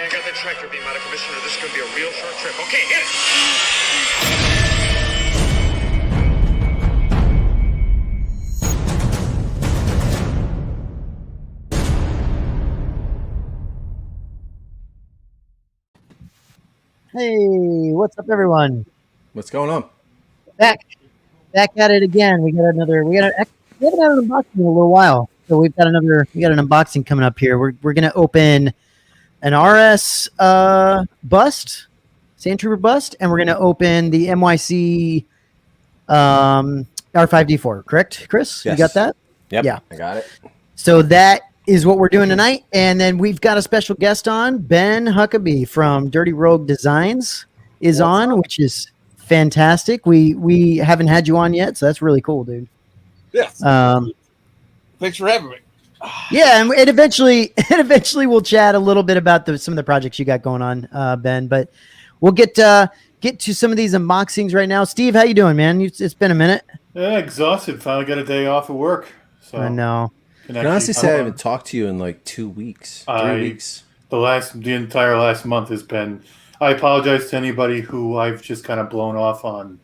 I got that tractor beam out of commissioner. This is going to be a real short trip. Okay, hit it! Hey, what's up, everyone? What's going on? Back at it again. We haven't had an unboxing in a little while, so we got an unboxing coming up here. We're gonna open an RS bust, Sandtrooper bust, and we're gonna open the MYC R5D4. Correct, Chris? Yes. You got that? Yep. Yeah. I got it. So that is what we're doing tonight, and then we've got a special guest on. Ben Huckabee from Dirty Rogue Designs is on, which is fantastic. We haven't had you on yet, so that's really cool, dude. Yes. Thanks for having me. Yeah, and eventually we'll chat a little bit about some of the projects you got going on, Ben. But we'll get to some of these unboxings right now. Steve, how you doing, man? It's been a minute. Yeah, exhausted. Finally got a day off of work. So I know. I can honestly say I haven't talked to you in like 2 weeks, 3 weeks. The entire last month has been. I apologize to anybody who I've just kind of blown off on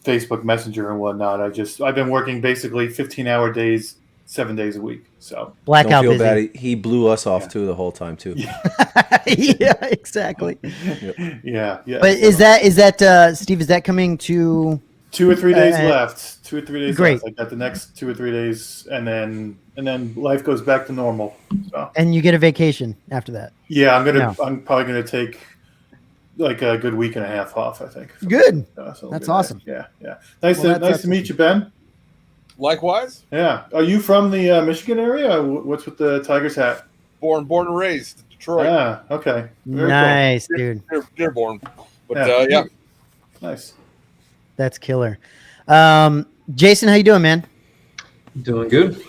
Facebook Messenger and whatnot. I've been working basically 15-hour days, 7 days a week. So Blackout Don't feel busy. bad. He blew us off too the whole time too. Yeah, exactly. Yeah. But is that Steve? Is that coming to 2 or 3 days left? 2 or 3 days Great. left. I got the next 2 or 3 days, and then life goes back to normal. So. and you get a vacation after that? Yeah, I'm probably gonna take like a good week and a half off. I think. Good. So That's awesome. Yeah. Nice to meet you, Ben. Likewise. Yeah. Are you from the Michigan area? What's with the Tigers hat? Born and raised in Detroit. Yeah. Okay. Very Nice, dude. Dearborn. But yeah. Nice. That's killer. Jason, how you doing, man? Doing good.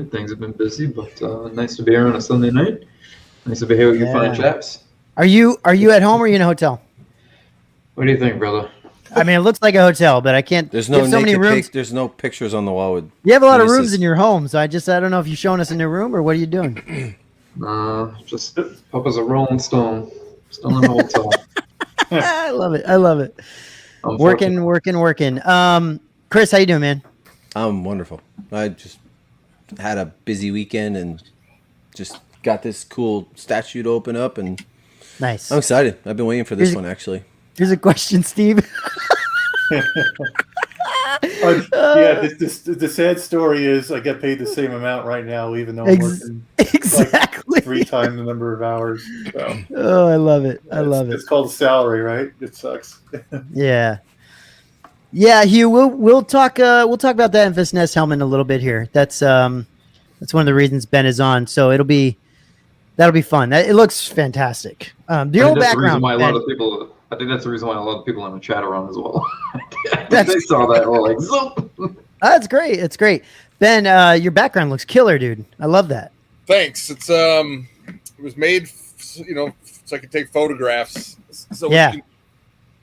Things have been busy, but nice to be here on a Sunday night. Nice to be here with you fine chaps. Are you at home or are you in a hotel? What do you think, brother? I mean, it looks like a hotel, but I can't. There's no you have so many rooms. There's no pictures on the wall with. You have a lot of penises. rooms in your home, so I don't know if you're showing us a new room or what are you doing? Just up as a rolling stone. Still in a hotel. I love it. Working. Chris, how you doing, man? I'm wonderful. I just had a busy weekend and just got this cool statue to open up, and Nice. I'm excited. I've been waiting for this one actually. Here's a question, Steve. The sad story is I get paid the same amount right now, even though I'm working Exactly. like 3 times the number of hours. So. Oh, I love it. It's called a salary, right? It sucks. Yeah, Hugh. We'll talk about that Infest Nest helmet in a little bit here. That's one of the reasons Ben is on. So that'll be fun. It looks fantastic. The old background. I think that's the reason why a lot of people in the chat are on as well. They saw that and were like, zoop. That's great. It's great. Ben, your background looks killer, dude. I love that. Thanks. It's it was made, so I could take photographs. So Yeah.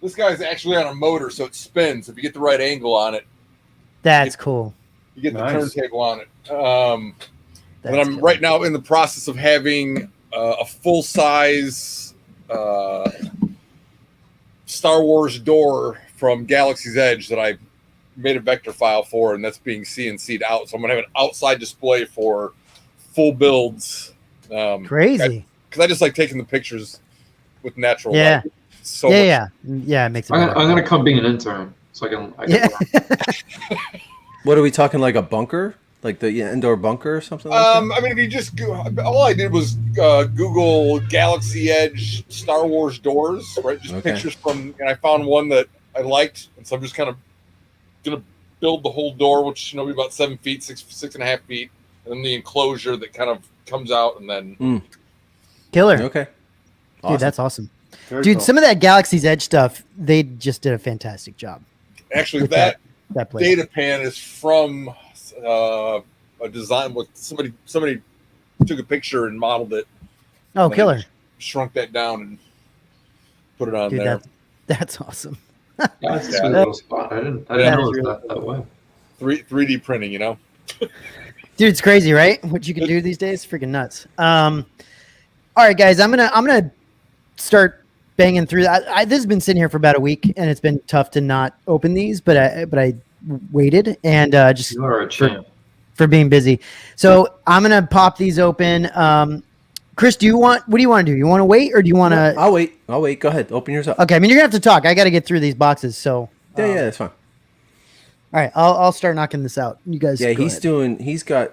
This guy's actually on a motor, so it spins. If you get the right angle on it, That's cool. you get Nice. the turntable on it. And I'm right now in the process of having a full size Star Wars door from Galaxy's Edge that I made a vector file for, and that's being CNC'd out. So I'm gonna have an outside display for full builds. Crazy. Because I just like taking the pictures with natural Yeah. light. So Yeah. It makes it I'm better. going to come being an intern so I can Yeah. What are we talking, like a bunker? Like the indoor bunker or something like that? I mean, if you just all I did was Google Galaxy Edge Star Wars doors, right? Just pictures from, and I found one that I liked, and so I'm just kind of gonna build the whole door, which be about 7 feet, 6.5 feet, and then the enclosure that kind of comes out, and then Killer. Okay. Dude, that's awesome. Very Dude, cool. some of that Galaxy's Edge stuff, they just did a fantastic job. actually With that that plate. data pan is from a design with somebody took a picture and modeled it. Oh, and then killer. Shrunk that down and put it on Dude, there. that's awesome. That's a sweet little spot. I didn't know it was that way. 3D printing, Dude, it's crazy, right? What you can do these days, freaking nuts. All right, guys, I'm gonna start banging through that. This has been sitting here for about a week, and it's been tough to not open these, but I waited and just You are a champ. for being busy. So I'm gonna pop these open. Chris, what do you want to do? You want to wait, or do you want to? I'll wait. Go ahead. Open yours up. Okay, I mean you're gonna have to talk. I got to get through these boxes. So Yeah, that's fine. all right, I'll start knocking this out. You guys. Yeah, go he's ahead. doing.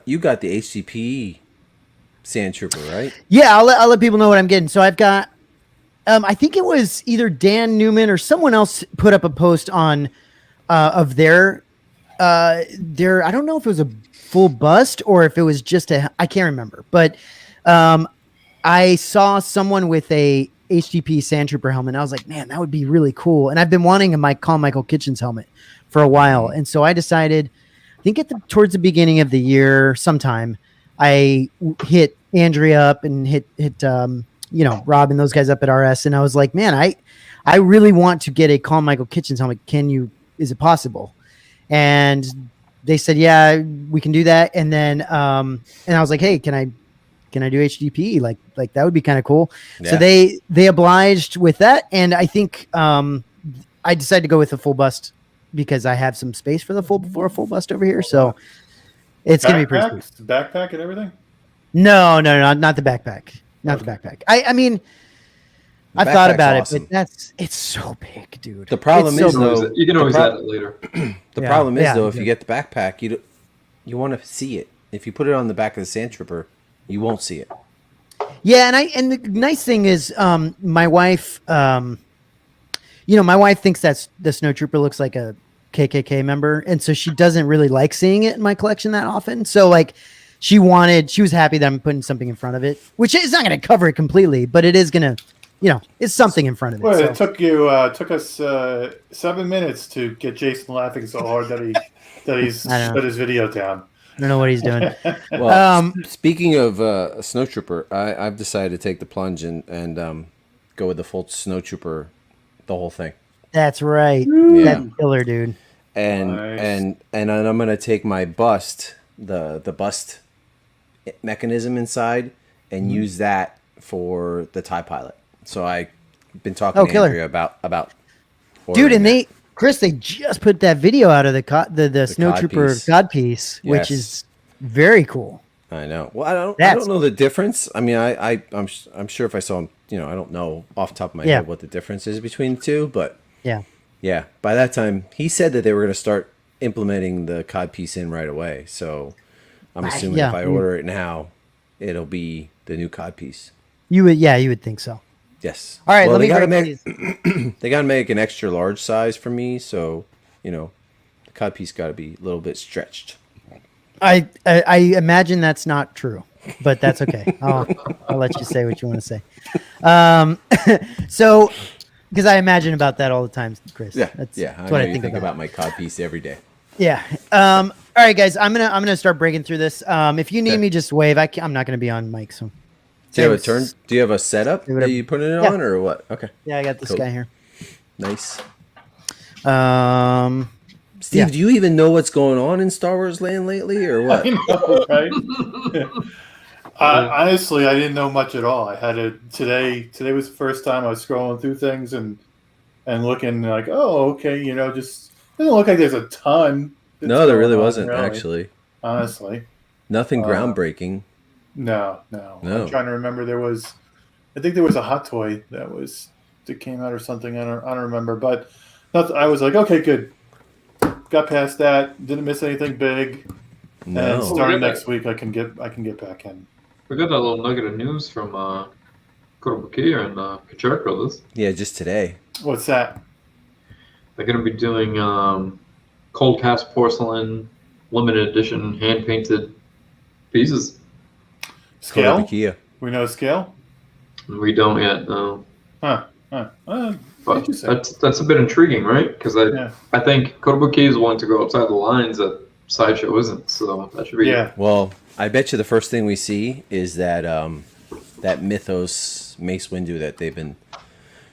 You got the HCP Sandtrooper, right? Yeah, I'll let people know what I'm getting. So I've got. I think it was either Dan Newman or someone else put up a post on of their. I don't know if it was a full bust or if it was just I can't remember, but I saw someone with a HDP Sandtrooper helmet. And I was like, man, that would be really cool. And I've been wanting a Call Michael Kitchens helmet for a while. And so I decided, I think towards the beginning of the year, sometime, I hit Andrea up and hit Rob and those guys up at RS. And I was like, man, I really want to get a Call Michael Kitchens helmet. Is it possible? And they said, yeah, we can do that. And then, and I was like, hey, can I do HDP? Like that would be kind of cool. Yeah. So they obliged with that. And I think, I decided to go with a full bust because I have some space for a full bust over here. So it's going to be pretty sweet. Backpack and everything? No, not the backpack. Not the backpack. I mean, I've thought about it, but it's so big, dude. The problem is though, you can always add it later. The problem is though, if you get the backpack, you want to see it. If you put it on the back of the Sandtrooper, you won't see it. Yeah, and the nice thing is, my wife, my wife thinks that the Snowtrooper looks like a KKK member, and so she doesn't really like seeing it in my collection that often. So like, she was happy that I'm putting something in front of it, which is not going to cover it completely, but it is going to. It's something in front of it. Well, so. It took us 7 minutes to get Jason laughing so hard that he's put his video down. I don't know what he's doing. Well, speaking of Snowtrooper, I've decided to take the plunge and go with the full Snowtrooper, the whole thing. That's right. Yeah. That's killer, dude. And nice. and I'm gonna take my bust, the bust mechanism inside, and use that for the TIE Pilot. So I've been talking to Andrea about dude, and Chris, they just put that video out of the Snowtrooper Codpiece, which is very cool. I know. Well, I don't know the difference. I mean, I'm sure if I saw him, I don't know off the top of my head what the difference is between the two, but yeah. By that time, he said that they were going to start implementing the codpiece in right away. So I'm assuming if I order it now, it'll be the new codpiece. You would think so. Yes. All right. Well, Let me they gotta make an extra large size for me, so the codpiece got to be a little bit stretched. I imagine that's not true, but that's okay. I'll let you say what you want to say. So, because I imagine about that all the time, Chris. Yeah. That's what I think about my codpiece every day. Yeah. All right, guys. I'm gonna start breaking through this. If you need me, just wave. I'm not gonna be on mic, so. Do you have a turn? Do you have a setup that you put it on, or what? Okay. Yeah, I got this guy here. Nice. Steve, do you even know what's going on in Star Wars land lately, or what? I know, right? Honestly, I didn't know much at all. I had today was the first time I was scrolling through things and looking like, oh, okay, just doesn't look like there's a ton. No, there really wasn't, actually. Honestly. Nothing groundbreaking. No. I'm trying to remember. I think there was a hot toy that came out or something. I don't remember, but I was like, okay, good. Got past that. Didn't miss anything big. No. And starting next week, I can get back in. We got that little nugget of news from Kotobukiya and Kuchar Brothers. Yeah, just today. What's that? They're going to be doing cold cast porcelain, limited edition, hand painted pieces. Scale? Kotobukiya. We know scale? We don't yet, no. Huh. But that's a bit intriguing, right? Because I think Kotobukiya is willing to go outside the lines that Sideshow isn't, so that should be. Yeah. Well, I bet you the first thing we see is that that Mythos Mace Windu that they've been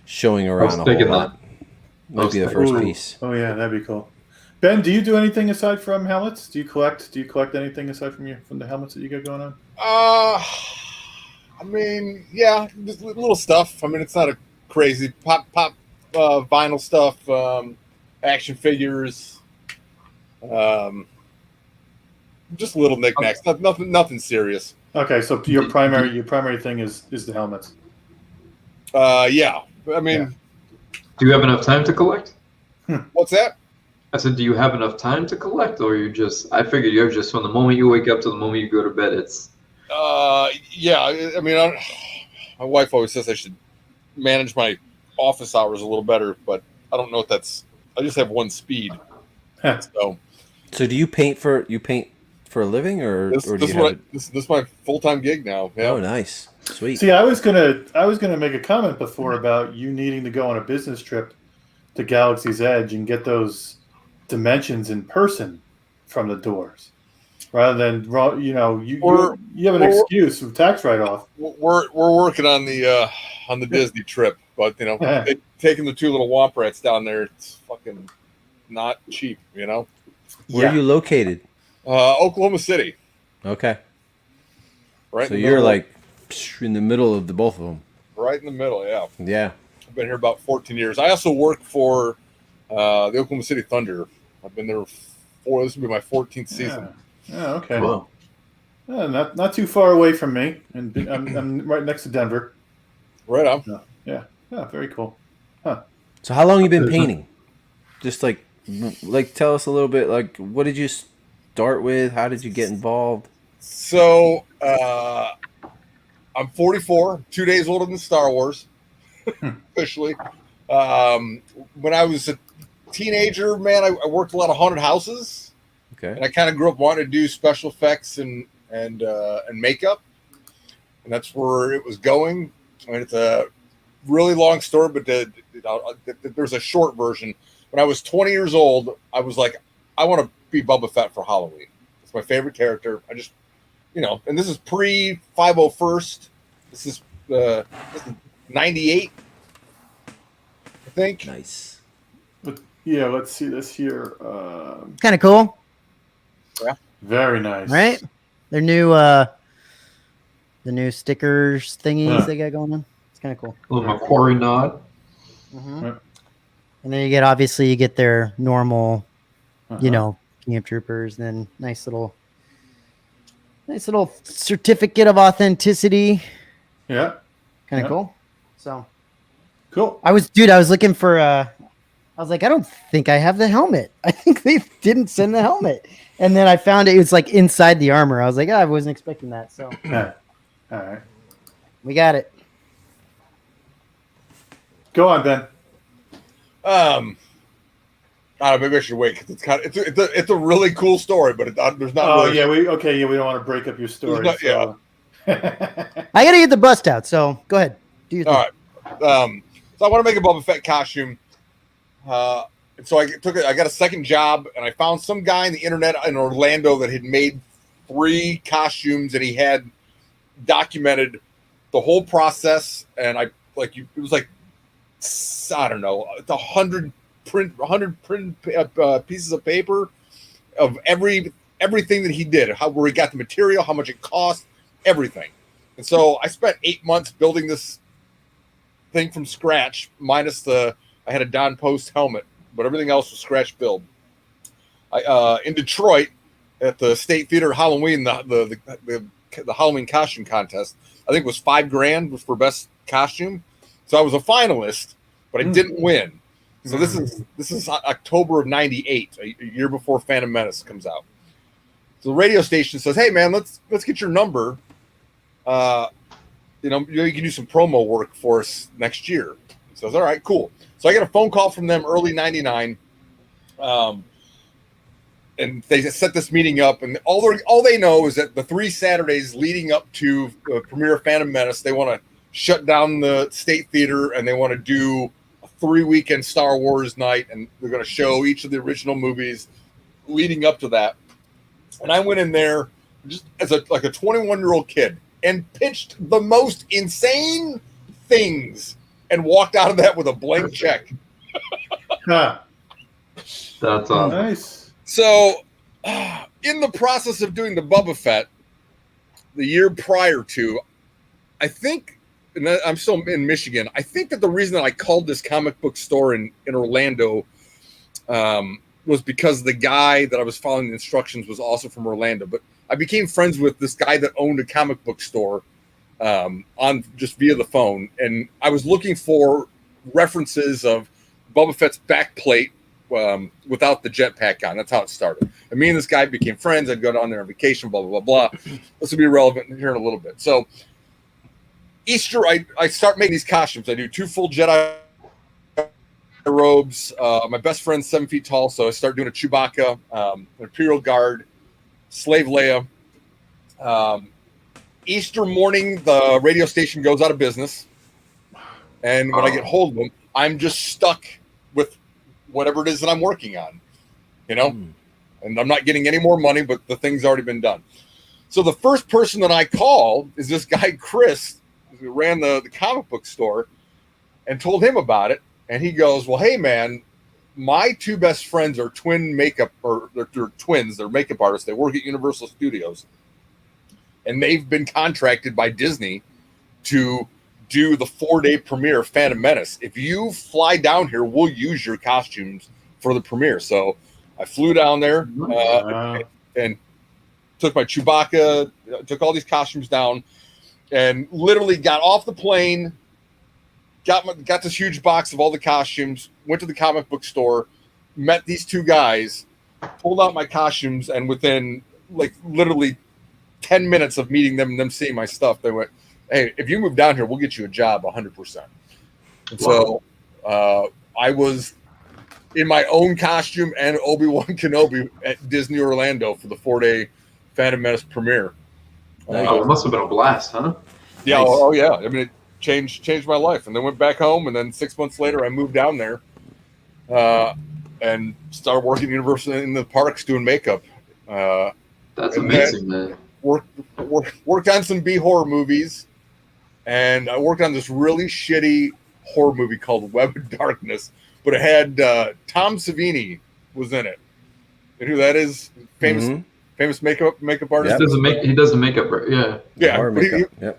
showing around a whole lot. Might be the first piece. Oh yeah, that'd be cool. Ben, do you do anything aside from helmets? Do you collect anything aside from the helmets that you got going on? I mean, yeah, just little stuff. I mean, it's not a crazy pop vinyl stuff, action figures, just little knickknacks. Nothing serious. Okay, so your primary thing is the helmets. Yeah. I mean, do you have enough time to collect? What's that? I said, do you have enough time to collect, or you just? I figured you have just from the moment you wake up to the moment you go to bed. It's. Yeah. I mean, my wife always says I should manage my office hours a little better, but I don't know if that's. I just have one speed. So do you paint for a living, or this do you have this is my full-time gig now? Yeah. Oh, nice, sweet. See, I was gonna make a comment before about you needing to go on a business trip to Galaxy's Edge and get those dimensions in person from the doors, rather than you have an excuse with tax write-off. We're working on the Disney trip, but taking the two little womp rats down there, it's fucking not cheap, Where are you located? Oklahoma City. Okay. Right. So you're like in the middle of both of them. Right in the middle, yeah. Yeah. I've been here about 14 years. I also work for the Oklahoma City Thunder. I've been there this will be my 14th season. Yeah. Okay. Wow. Not too far away from me, and I'm right next to Denver. Right on. Yeah. Very cool. Huh. So how long you been painting? Just like tell us a little bit. Like, what did you start with? How did you get involved? So I'm 44, 2 days older than Star Wars, officially. When I was a teenager, man, I worked a lot of haunted houses. Okay. And I kind of grew up wanting to do special effects and makeup, and that's where it was going. I mean, it's a really long story, but there's a short version. When I was 20 years old, I was like, I want to be Boba Fett for Halloween. It's my favorite character. I just, and this is pre 501st. This is 98, I think. Nice. Yeah, let's see this here. Kind of cool. Yeah. Very nice. Right? Their new the new stickers thingies they got going on. It's kind of cool. A little Macquarie nod. Mm-hmm. Right. And then you get their normal, camp troopers, and then nice little certificate of authenticity. Yeah. Kind of cool. So cool. I was looking for I was like, I don't think I have the helmet. I think they didn't send the helmet. And then I found it was like inside the armor. I was like, I wasn't expecting that. So all right. We got it. Go on, Ben. I don't know, maybe I should wait because it's a really cool story, but there's not. Oh really... yeah, we don't want to break up your story. Yeah. I gotta get the bust out, so go ahead. Do your thing. All right. So I want to make a Boba Fett costume. And so I got a second job, and I found some guy on the internet in Orlando that had made 3 costumes, and he had documented the whole process. And it was like, I don't know, it's 100 print pieces of paper of everything that he did, where he got the material, how much it cost, everything. And so I spent 8 months building this thing from scratch, minus I had a Don Post helmet, but everything else was scratch build. In Detroit at the State Theater Halloween, the Halloween costume contest, I think it was $5,000 was for best costume. So I was a finalist, but I didn't win. So this is October of '98, a year before Phantom Menace comes out. So the radio station says, "Hey man, let's get your number. You can do some promo work for us next year." So I says, "All right, cool." So I get a phone call from them early '99, and they set this meeting up. And all they know is that the 3 Saturdays leading up to the premiere of Phantom Menace, they want to shut down the State Theater and they want to do a 3-weekend Star Wars night, and they're going to show each of the original movies leading up to that. And I went in there just as a 21-year-old kid and pitched the most insane things and walked out of that with a blank check. That's nice. So, in the process of doing the Boba Fett, the year prior to, I think, and I'm still in Michigan. I think that the reason that I called this comic book store in Orlando was because the guy that I was following the instructions was also from Orlando. But I became friends with this guy that owned a comic book store on just via the phone, and I was looking for references of Boba Fett's back plate without the jetpack on. That's how it started. And me and this guy became friends. I'd go down there on vacation, blah, blah, blah, blah. This will be relevant here in a little bit. So Easter, I start making these costumes. I do 2 full Jedi robes. My best friend's 7 feet tall, so I start doing a Chewbacca, an Imperial Guard, Slave Leia. Easter morning, the radio station goes out of business. And when I get hold of them, I'm just stuck with whatever it is that I'm working on, you know? And I'm not getting any more money, but the thing's already been done. So the first person that I call is this guy, Chris, who ran the comic book store, and told him about it. And he goes, well, hey, man, my 2 best friends are twin makeup, or they're twins. They're makeup artists. They work at Universal Studios. And they've been contracted by Disney to do the 4-day premiere of Phantom Menace. If you fly down here, we'll use your costumes for the premiere. So I flew down there and took my Chewbacca, took all these costumes down, and literally got off the plane, got this huge box of all the costumes, went to the comic book store, met these 2 guys, pulled out my costumes, and within like literally 10 minutes of meeting them and them seeing my stuff, they went, hey, if you move down here, we'll get you a job 100%. And so I was in my own costume and Obi-Wan Kenobi at Disney Orlando for the 4-day Phantom Menace premiere. It must have been a blast, huh? Yeah. Nice. Oh, yeah. I mean, it changed my life. And then went back home, and then 6 months later, I moved down there and started working at Universal in the parks doing makeup. That's amazing, man. Worked on some B horror movies, and I worked on this really shitty horror movie called Web of Darkness, but it had Tom Savini was in it. And who that is? Famous makeup artist. Yep. He does the makeup, right? Yeah.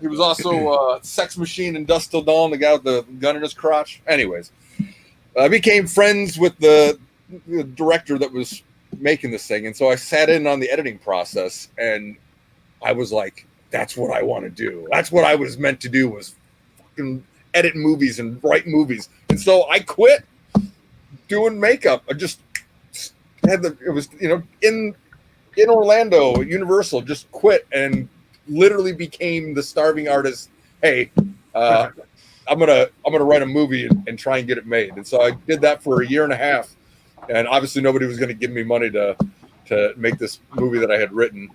He was also Sex Machine and Dust Till Dawn, the guy with the gun in his crotch. Anyways, I became friends with the director that was making this thing, and so I sat in on the editing process, and I was like, that's what I want to do. That's what I was meant to do, was fucking edit movies and write movies. And so I quit doing makeup. I just had in Orlando, Universal, just quit and literally became the starving artist. Hey, I'm gonna write a movie and try and get it made. And so I did that for a year and a half. And obviously nobody was going to give me money to make this movie that I had written.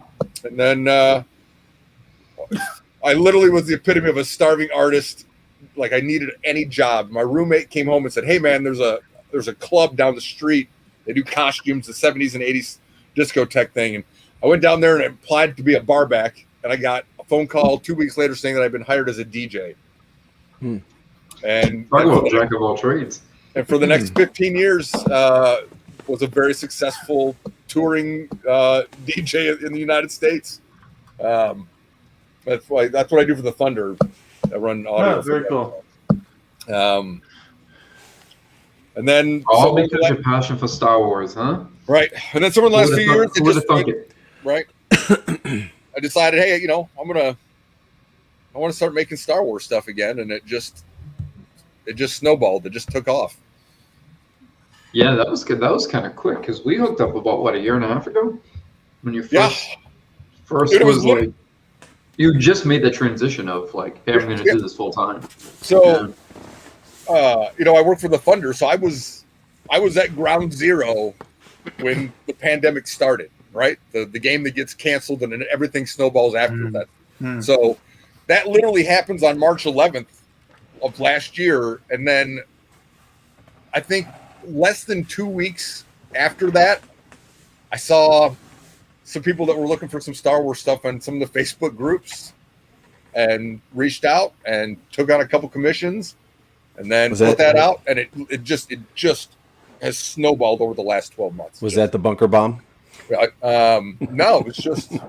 And then I literally was the epitome of a starving artist. Like, I needed any job. My roommate came home and said, hey, man, there's a club down the street. They do costumes, the 70s and 80s discotheque thing. And I went down there and applied to be a barback. And I got a phone call 2 weeks later saying that I'd been hired as a DJ. And talk about jack of all trades. And for the next 15 years, was a very successful touring DJ in the United States. That's what I do for the Thunder. I run audio. Oh, very cool. And then all because your passion for Star Wars, huh? Right. And then some of the last few years, right? I decided, hey, I want to start making Star Wars stuff again, and it just snowballed. It just took off. Yeah, that was good. That was kind of quick because we hooked up about a year and a half ago when you first Dude, was like you just made the transition of like, hey, I'm going to do this full time. So, I work for the Thunder, so I was at ground zero when the pandemic started. Right, the game that gets canceled and then everything snowballs after that. So that literally happens on March 11th of last year, and then I think less than 2 weeks after that, I saw some people that were looking for some Star Wars stuff on some of the Facebook groups and reached out and took on a couple commissions and then put that out. And it just has snowballed over the last 12 months. Was that the bunker bomb? No, it's just, no.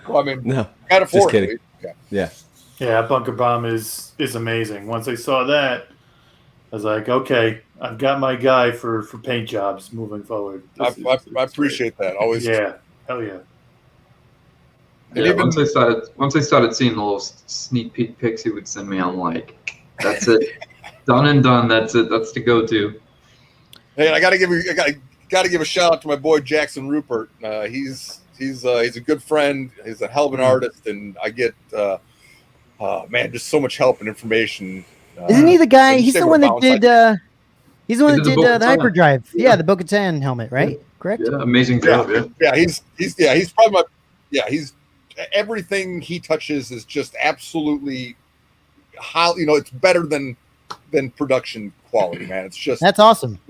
Can't afford Just kidding. it. Yeah. Yeah, Bunker Bomb is amazing. Once I saw that, I was like, okay, I've got my guy for paint jobs moving forward. I appreciate that. Always. Yeah, hell yeah. And yeah, even, once I started seeing the little sneak peek pics he would send me, I'm like, that's it, done and done. That's it. That's the go-to. Hey, I gotta give a shout out to my boy Jackson Rupert. He's a good friend. He's a hell of an artist, and I get man, just so much help and information. Isn't he the guy? He's the one that did. He's the one that did the hyperdrive. Yeah, the Bo-Katan helmet, right? Correct. Yeah, amazing job. Yeah, he's probably my he's everything he touches is just absolutely how it's better than production quality, man. It's just that's awesome.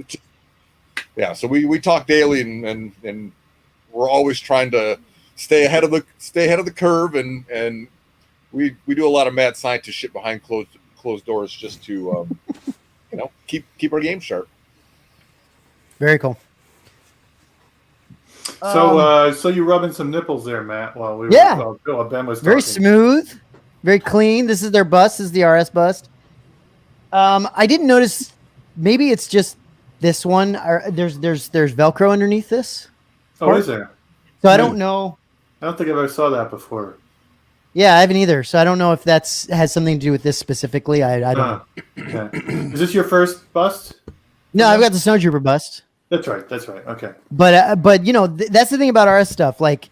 Yeah, so we talk daily, and we're always trying to stay ahead of the curve, and we do a lot of mad scientist shit behind closed doors just to keep our game sharp. Very cool. So you're rubbing some nipples there, Matt, while Ben was talking. Very smooth, very clean. This is their bust. This is the RS bust. I didn't notice. Maybe it's just this one. There's Velcro underneath this. Oh, is there? So I don't know. I don't think I ever saw that before. Yeah, I haven't either. So I don't know if has something to do with this specifically. I don't. Okay. Is this your first bust? No, I've got the Sandtrooper bust. That's right. Okay. But that's the thing about RS stuff. Like,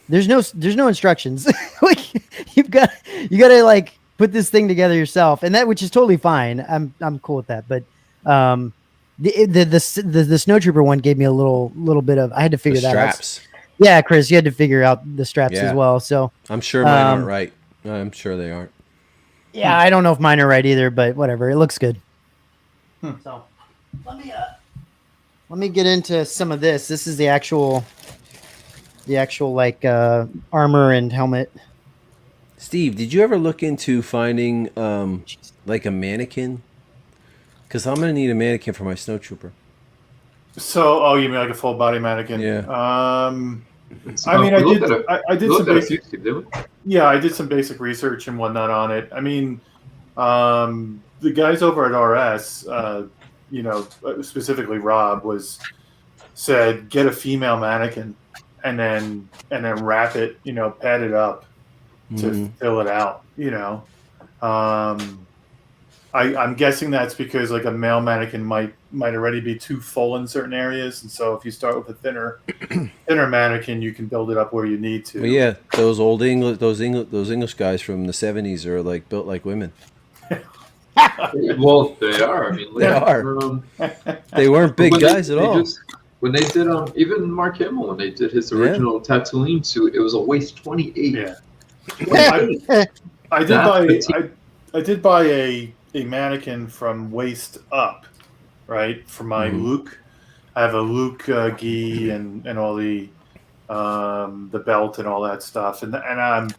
there's no instructions. Like, you got to like put this thing together yourself, and which is totally fine. I'm cool with that. But the Snowtrooper one gave me a little bit of. I had to figure that straps. out. Yeah, Chris, you had to figure out the straps as well. So I'm sure mine aren't right. I'm sure they aren't. Yeah, I don't know if mine are right either, but whatever. It looks good. So let me get into some of this. This is the actual like armor and helmet. Steve, did you ever look into finding like a mannequin? Because I'm gonna need a mannequin for my Snowtrooper. So, you mean like a full body mannequin? Yeah. I mean, I did some basic. Yeah, I did some basic research and whatnot on it. I mean, the guys over at RS, specifically Rob, said get a female mannequin and then wrap it, pad it up to fill it out. I'm guessing that's because like a male mannequin might already be too full in certain areas, and so if you start with a thinner mannequin, you can build it up where you need to. Well, yeah, those English guys from the '70s are like built like women. Well, they are. I mean, they are. They weren't big guys at all. When they did, even Mark Hamill, when they did his original Tatooine suit, it was a waist 28. Yeah. I did buy a mannequin from waist up, right? For my Luke. I have a Luke gi and all the belt and all that stuff, and I'm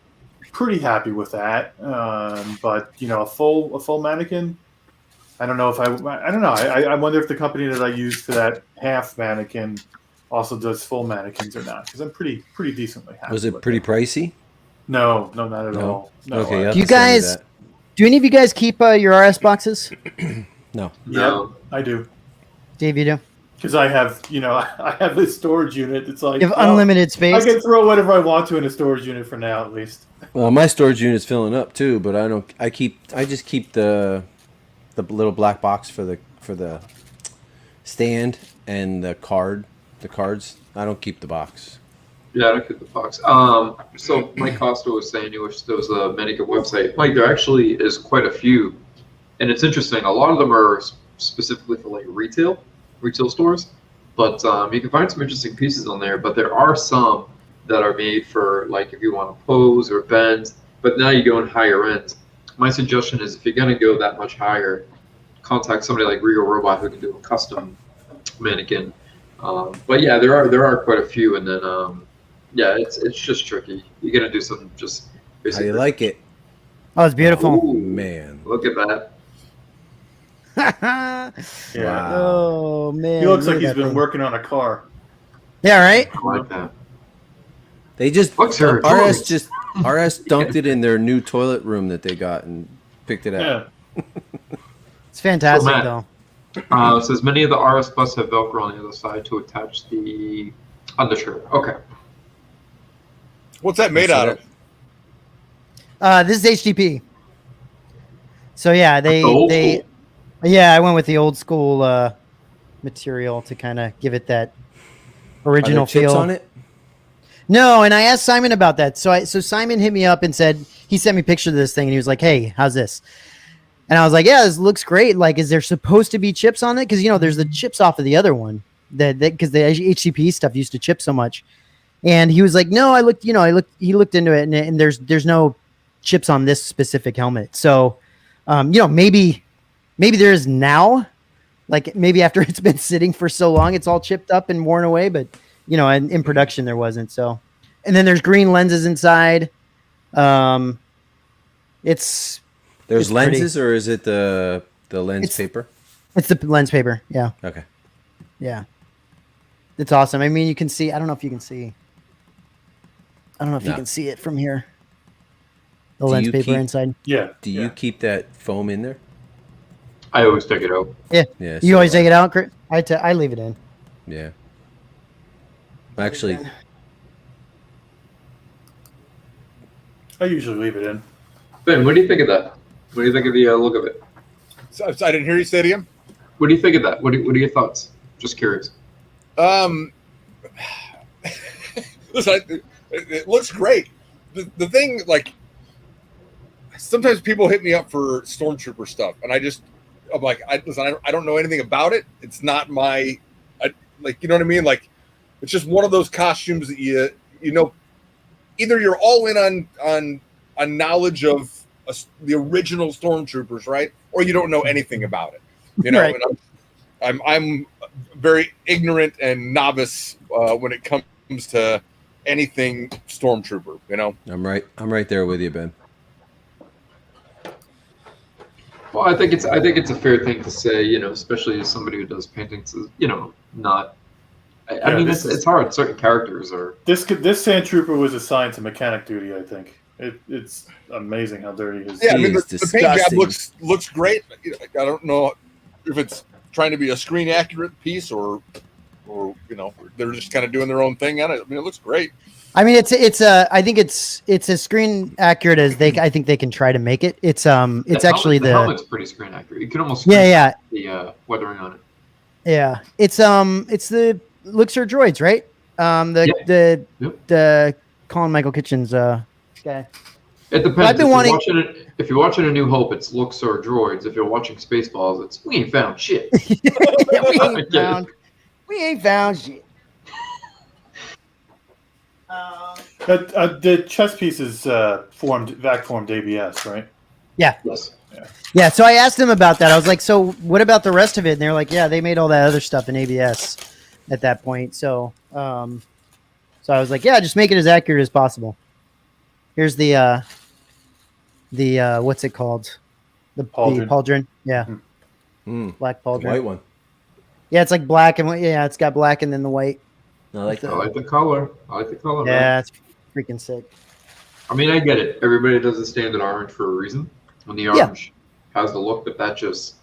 pretty happy with that. But a full mannequin, I don't know if I don't know. I wonder if the company that I use for that half mannequin also does full mannequins or not, because I'm pretty decently happy. Was it pretty pricey? No, not at all. No. Okay. Do you guys? Do any of you guys keep your RS boxes? No. Yeah, I do. Dave, you do? Because I have, I have this storage unit. It's like you have unlimited space. I can throw whatever I want to in a storage unit for now, at least. Well, my storage unit's filling up too, but I don't. I just keep the little black box for the stand and the cards. I don't keep the box. Yeah, I don't keep the box. So Mike Costa was saying he wished there was a mannequin website. Mike, there actually is quite a few, and it's interesting. A lot of them are specifically for like retail stores, but you can find some interesting pieces on there. But there are some that are made for like if you want to pose or bend. But now you go in higher end. My suggestion is if you're going to go that much higher, contact somebody like Regal Robot who can do a custom mannequin. But yeah, there are quite a few, and then yeah, it's just tricky. You're gonna do some just. How you like it? Oh, it's beautiful. Ooh, man, look at that. Yeah. Wow. Oh man, he looks like he's been working on a car. Yeah, right. I like that. They just RS just RS dunked it in their new toilet room that they got and picked it up. Yeah. It's fantastic, Matt, though. It says many of the RS Plus have Velcro on the other side to attach the undershirt. Okay. What's that made out of? This is HTP. So yeah, School. I went with the old school material to kind of give it that original Are there chips feel. on it? No, and I asked Simon about that. So Simon hit me up and said he sent me a picture of this thing, and he was like, "Hey, how's this?" And I was like, "Yeah, this looks great. Like, is there supposed to be chips on it? Because there's the chips off of the other one that because the HCP stuff used to chip so much." And he was like, "No, I looked. He looked into it, and there's no chips on this specific helmet. So, maybe there is now, like maybe after it's been sitting for so long, it's all chipped up and worn away. But in production there wasn't. So, and then there's green lenses inside. There's it's lenses, pretty. or is it the lens paper? It's the lens paper. Yeah. Okay. Yeah. It's awesome. I mean, you can see. I don't know if you can see. I don't know if you can see it from here. The lens paper inside. Yeah. Do you keep that foam in there? I always take it out. Yeah. Yeah. You always take it out, Chris? I leave it in. Yeah. Actually, I usually leave it in. Ben, what do you think of that? What do you think of the look of it? So, I didn't hear you say it again. What do you think of that? What are your thoughts? Just curious. Listen, it looks great. The thing, like, sometimes people hit me up for Stormtrooper stuff, and I'm like, I don't know anything about it. It's not my, like, you know what I mean? Like, it's just one of those costumes that either you're all in on knowledge of the original Stormtroopers, right? Or you don't know anything about it. Right. And I'm very ignorant and novice when it comes to anything Stormtrooper. I'm right there with you, Ben. Well, I think it's a fair thing to say, especially as somebody who does paintings, not. I mean, it's hard. Certain characters are. This Sandtrooper was assigned to mechanic duty. I think it's amazing how dirty his. Yeah, I mean, the paint job disgusting. looks great. I don't know if it's trying to be a screen accurate piece or they're just kind of doing their own thing on it. I mean, it looks great. I mean, I think it's as screen accurate as I think they can try to make it. It's actually the helmet's pretty screen accurate. You can almost the weathering on it. Yeah, it's the Luxor droids, right? The Colin Michael Kitchens guy. It depends. I've been if you're watching A New Hope, it's Luxor droids. If you're watching Spaceballs, it's we ain't found shit. We ain't found shit. The chess pieces vac formed ABS, right? Yeah. Yes. Yeah. So I asked them about that. I was like, "So what about the rest of it?" And they're like, "Yeah, they made all that other stuff in ABS at that point." So, so I was like, "Yeah, just make it as accurate as possible." Here's the what's it called? The pauldron. Yeah. Black pauldron. The white one. Yeah, it's like black and it's got black and then the white. I like that. I like the color. Yeah, man. it's freaking sick. I mean, I get it. Everybody does the standard orange for a reason. And the orange has the look, but it's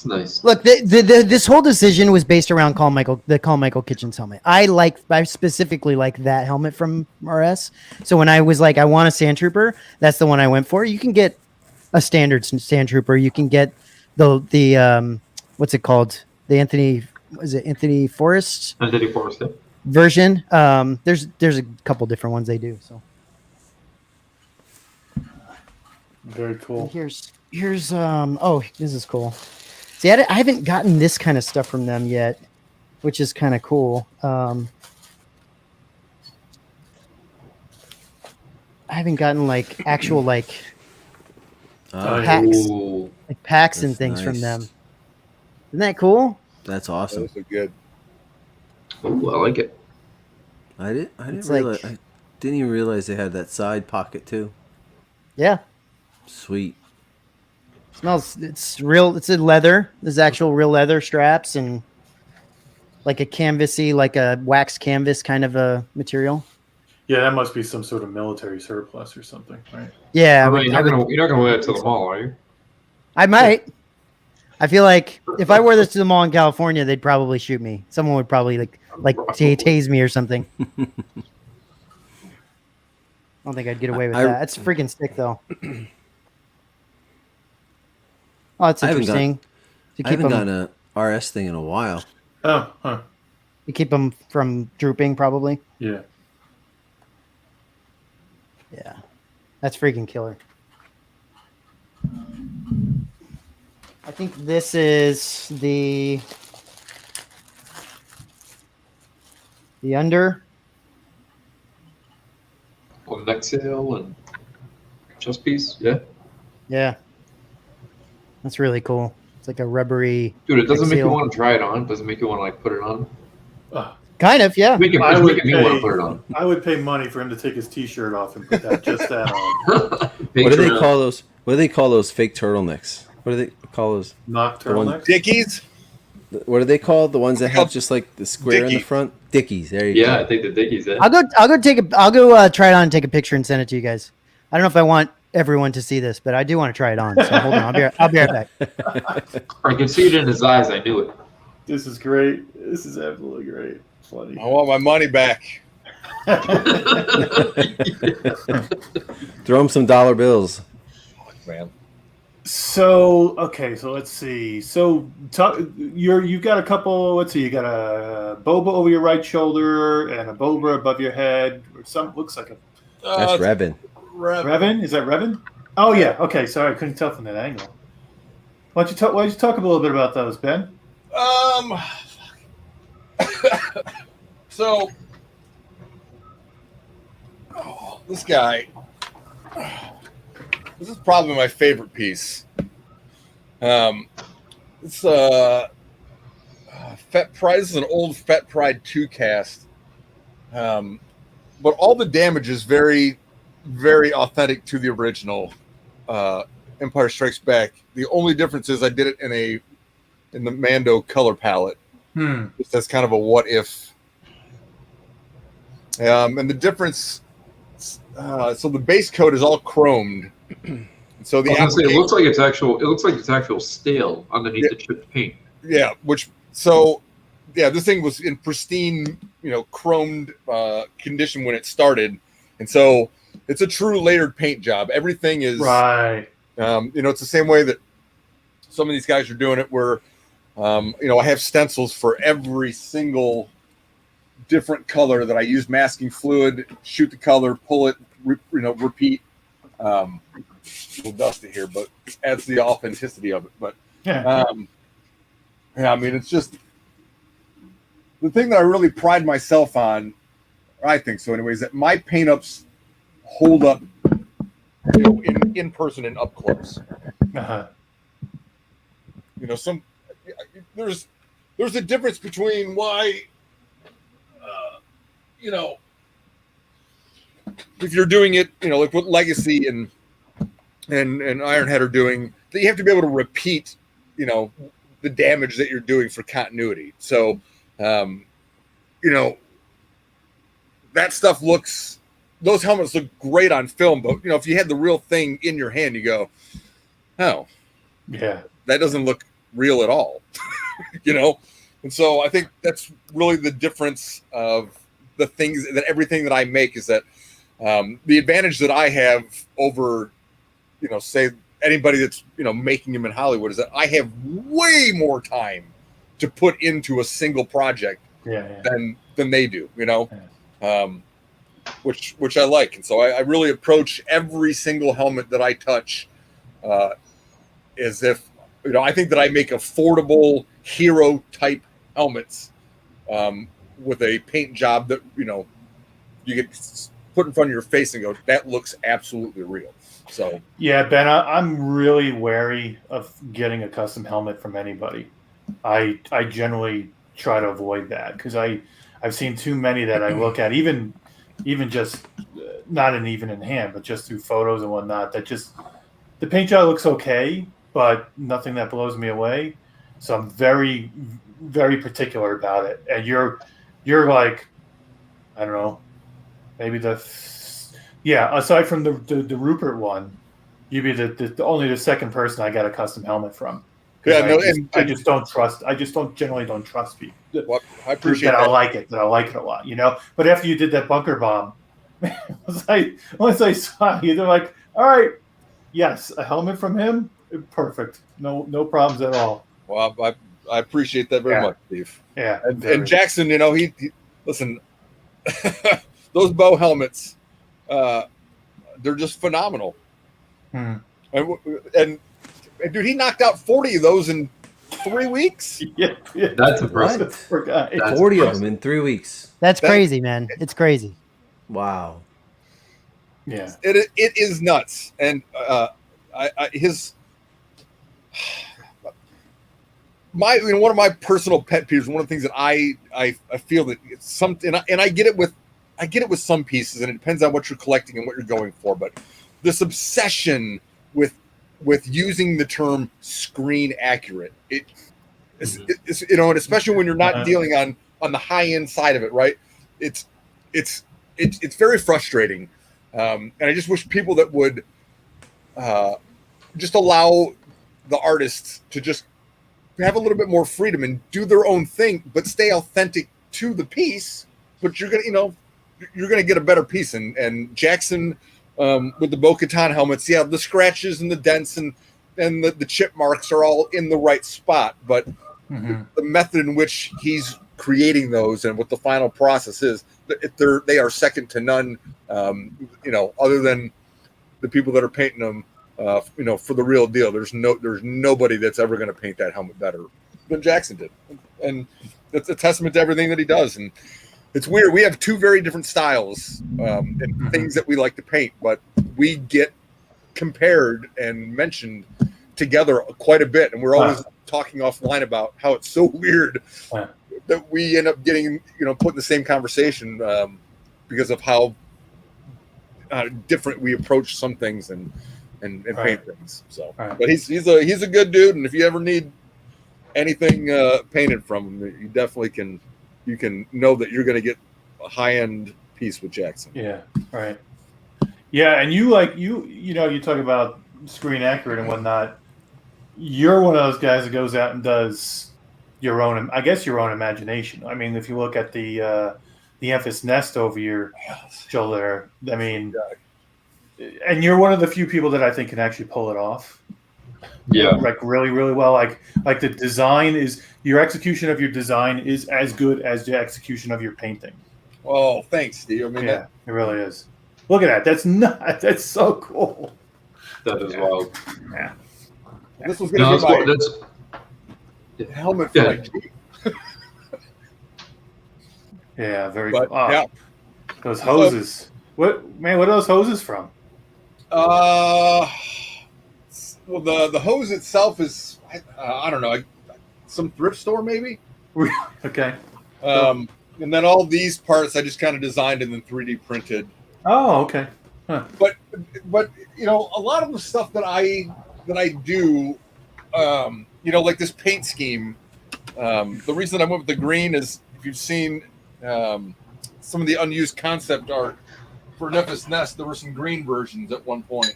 nice. Look, this whole decision was based around the Colin Michael Kitchens helmet. I specifically like that helmet from RS. So when I was like, I want a Sandtrooper, that's the one I went for. You can get a standard Sandtrooper. You can get the what's it called? The Anthony Forrest? Anthony Forrest, yeah. Version. There's a couple different ones they do. So very cool. Here's this is cool. See, I haven't gotten this kind of stuff from them yet, which is kind of cool. I haven't gotten like actual packs and things from them. Isn't that cool? That's awesome. Those are good. Oh, I like it. I didn't even realize they had that side pocket too. Yeah. Sweet. It's real. It's a leather. There's actual real leather straps and like a canvasy, like a wax canvas kind of a material. Yeah, that must be some sort of military surplus or something, right? Yeah, You're not gonna wear it to the mall, are you? I might. I feel like if I wore this to the mall in California, they'd probably shoot me. Someone would probably tase me or something. I don't think I'd get away with that. That's freaking sick, though. Oh, that's interesting. I haven't gotten a RS thing in a while. Oh, huh. To keep them from drooping, probably. Yeah. Yeah. That's freaking killer. I think this is the under. Well, neck sail and chest piece, yeah. Yeah. That's really cool. It's like a rubbery. Dude, it doesn't make you want to try it on. It doesn't make you want to put it on. Kind of, yeah. It's making me want to put it on. I would pay money for him to take his T-shirt off and put that on. What do they call those? What do they call those fake turtlenecks? What do they call those? Mock turtlenecks? Dickies? What are they called? The ones that have just like the square in the front? Dickies. There you go. Yeah, I think the Dickies. Yeah. I'll go try it on and take a picture and send it to you guys. I don't know if I want everyone to see this, but I do want to try it on. So hold on, I'll be right back. I can see it in his eyes. I knew it. This is great. This is absolutely great. Funny. I want my money back. Throw him some dollar bills. Man. So let's see. So you've got a couple. Let's see. You got a boba over your right shoulder and a boba above your head, or some looks like a. That's Revan. Revan? Is that Revan? Oh yeah. Okay. Sorry, I couldn't tell from that angle. Why don't you talk a little bit about those, Ben? So, this guy. This is probably my favorite piece. It's Fet Pride. This is an old Fet Pride 2 cast. But all the damage is very, very authentic to the original Empire Strikes Back. The only difference is I did it in the Mando color palette. That's kind of a what if. And the difference, so the base coat is all chromed. So the it looks like it's actual steel underneath the chipped paint. Yeah, this thing was in pristine, chromed condition when it started, and so it's a true layered paint job. Everything is right. It's the same way that some of these guys are doing it. Where, I have stencils for every single different color that I use masking fluid, shoot the color, pull it, repeat. A little dusty here, but adds to the authenticity of it. But it's just the thing that I really pride myself on. I think so, anyways. That my paint ups hold up, in person and up close. There's a difference between why. If you're doing it, like what Legacy and Ironhead are doing, that you have to be able to repeat, the damage that you're doing for continuity. So, that stuff those helmets look great on film, but if you had the real thing in your hand, you go, oh, yeah, that doesn't look real at all, And so I think that's really the difference of the things that everything that I make is that the advantage that I have over, say anybody that's, making them in Hollywood is that I have way more time to put into a single project than they do, which I like. And so I really approach every single helmet that I touch as if, I think that I make affordable hero type helmets with a paint job that, you get put in front of your face and go, that looks absolutely real. So yeah, Ben, I'm really wary of getting a custom helmet from anybody. I generally try to avoid that because I've seen too many that I look at, even just not even in hand, but just through photos and whatnot, that just the paint job looks okay, but nothing that blows me away. So I'm very, very particular about it. And you're like, I don't know, maybe aside from the Rupert one, you'd be the only the second person I got a custom helmet from. Yeah, I just don't trust. I just generally don't trust people. Well, I appreciate that. I like it a lot, But after you did that bunker bomb, once I saw you, they're like, all right, yes, a helmet from him, perfect, no problems at all. Well, I appreciate that very much, Steve. Yeah, and Jackson, he listen. Those bow helmets, they're just phenomenal. And dude, he knocked out 40 of those in 3 weeks. Yeah. That's impressive. 40 of them in 3 weeks. That's crazy, man. It's crazy. Wow. Yeah, it is nuts. And one of my personal pet peeves, one of the things that I feel that it's something, and I get it with some pieces, and it depends on what you're collecting and what you're going for, but this obsession with using the term screen accurate, it's and especially when you're not dealing on the high end side of it, right? It's very frustrating, and I just wish people that would just allow the artists to just have a little bit more freedom and do their own thing, but stay authentic to the piece. But you're gonna get a better piece. And Jackson, with the Bo-Katan helmets, the scratches and the dents and the chip marks are all in the right spot. But the method in which he's creating those and what the final process is, they are second to none. Other than the people that are painting them. For the real deal, there's nobody that's ever going to paint that helmet better than Jackson did, and it's a testament to everything that he does. And it's weird. We have two very different styles and things that we like to paint, but we get compared and mentioned together quite a bit, and we're always talking offline about how it's so weird that we end up getting put in the same conversation because of how different we approach some things and paint things. So, but he's a good dude, and if you ever need anything painted from him, you definitely can. You can know that you're going to get a high end piece with Jackson. Yeah, right. Yeah, and you talk about screen accurate and whatnot. You're one of those guys that goes out and does your own imagination. I mean, if you look at the Emphas nest over your shoulder, I mean. And you're one of the few people that I think can actually pull it off. Yeah, like really, really well. Like the design is your execution of your design is as good as the execution of your painting. Oh, thanks, Steve. I mean, it really is. Look at that. That's so cool. That is wild. Yeah. This was going to be my helmet for my Jeep. Yeah, very cool. Yeah. Those hoses. What are those hoses from? Well, the hose itself is I don't know, some thrift store maybe. Okay. And then all these parts I just kind of designed and then 3D printed. Oh, okay. Huh. But a lot of the stuff that I do, like this paint scheme. The reason I went with the green is if you've seen some of the unused concept art for Memphis Nest, there were some green versions at one point.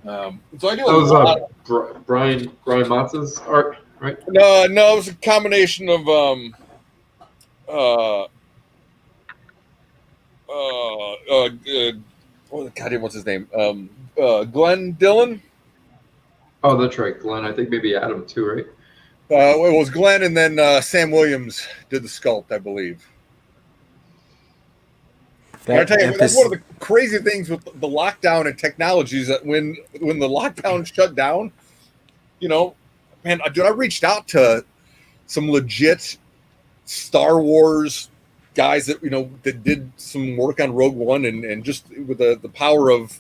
So I do a lot of Brian Matz's art, right? No, it was a combination of what's his name? Glenn Dillon. Oh, that's right, Glenn. I think maybe Adam too, right? It was Glenn, and then Sam Williams did the sculpt, I believe. I tell you, that's one of the crazy things with the lockdown and technologies that when the lockdown shut down, man, dude, I reached out to some legit Star Wars guys that that did some work on Rogue One and just with the power of,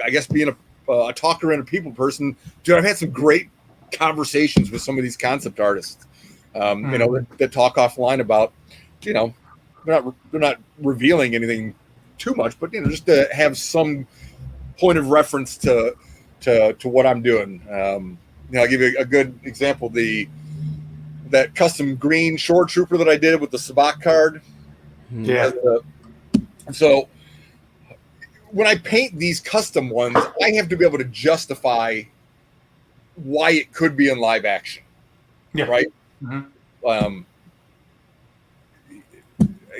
I guess, being a talker and a people person, dude, I've had some great conversations with some of these concept artists, that talk offline about, they're not revealing anything too much, but just to have some point of reference to what I'm doing. I'll give you a good example. That custom green Shore Trooper that I did with the Sabak card. Yeah. So when I paint these custom ones, I have to be able to justify why it could be in live action. Yeah. Right. Mm-hmm.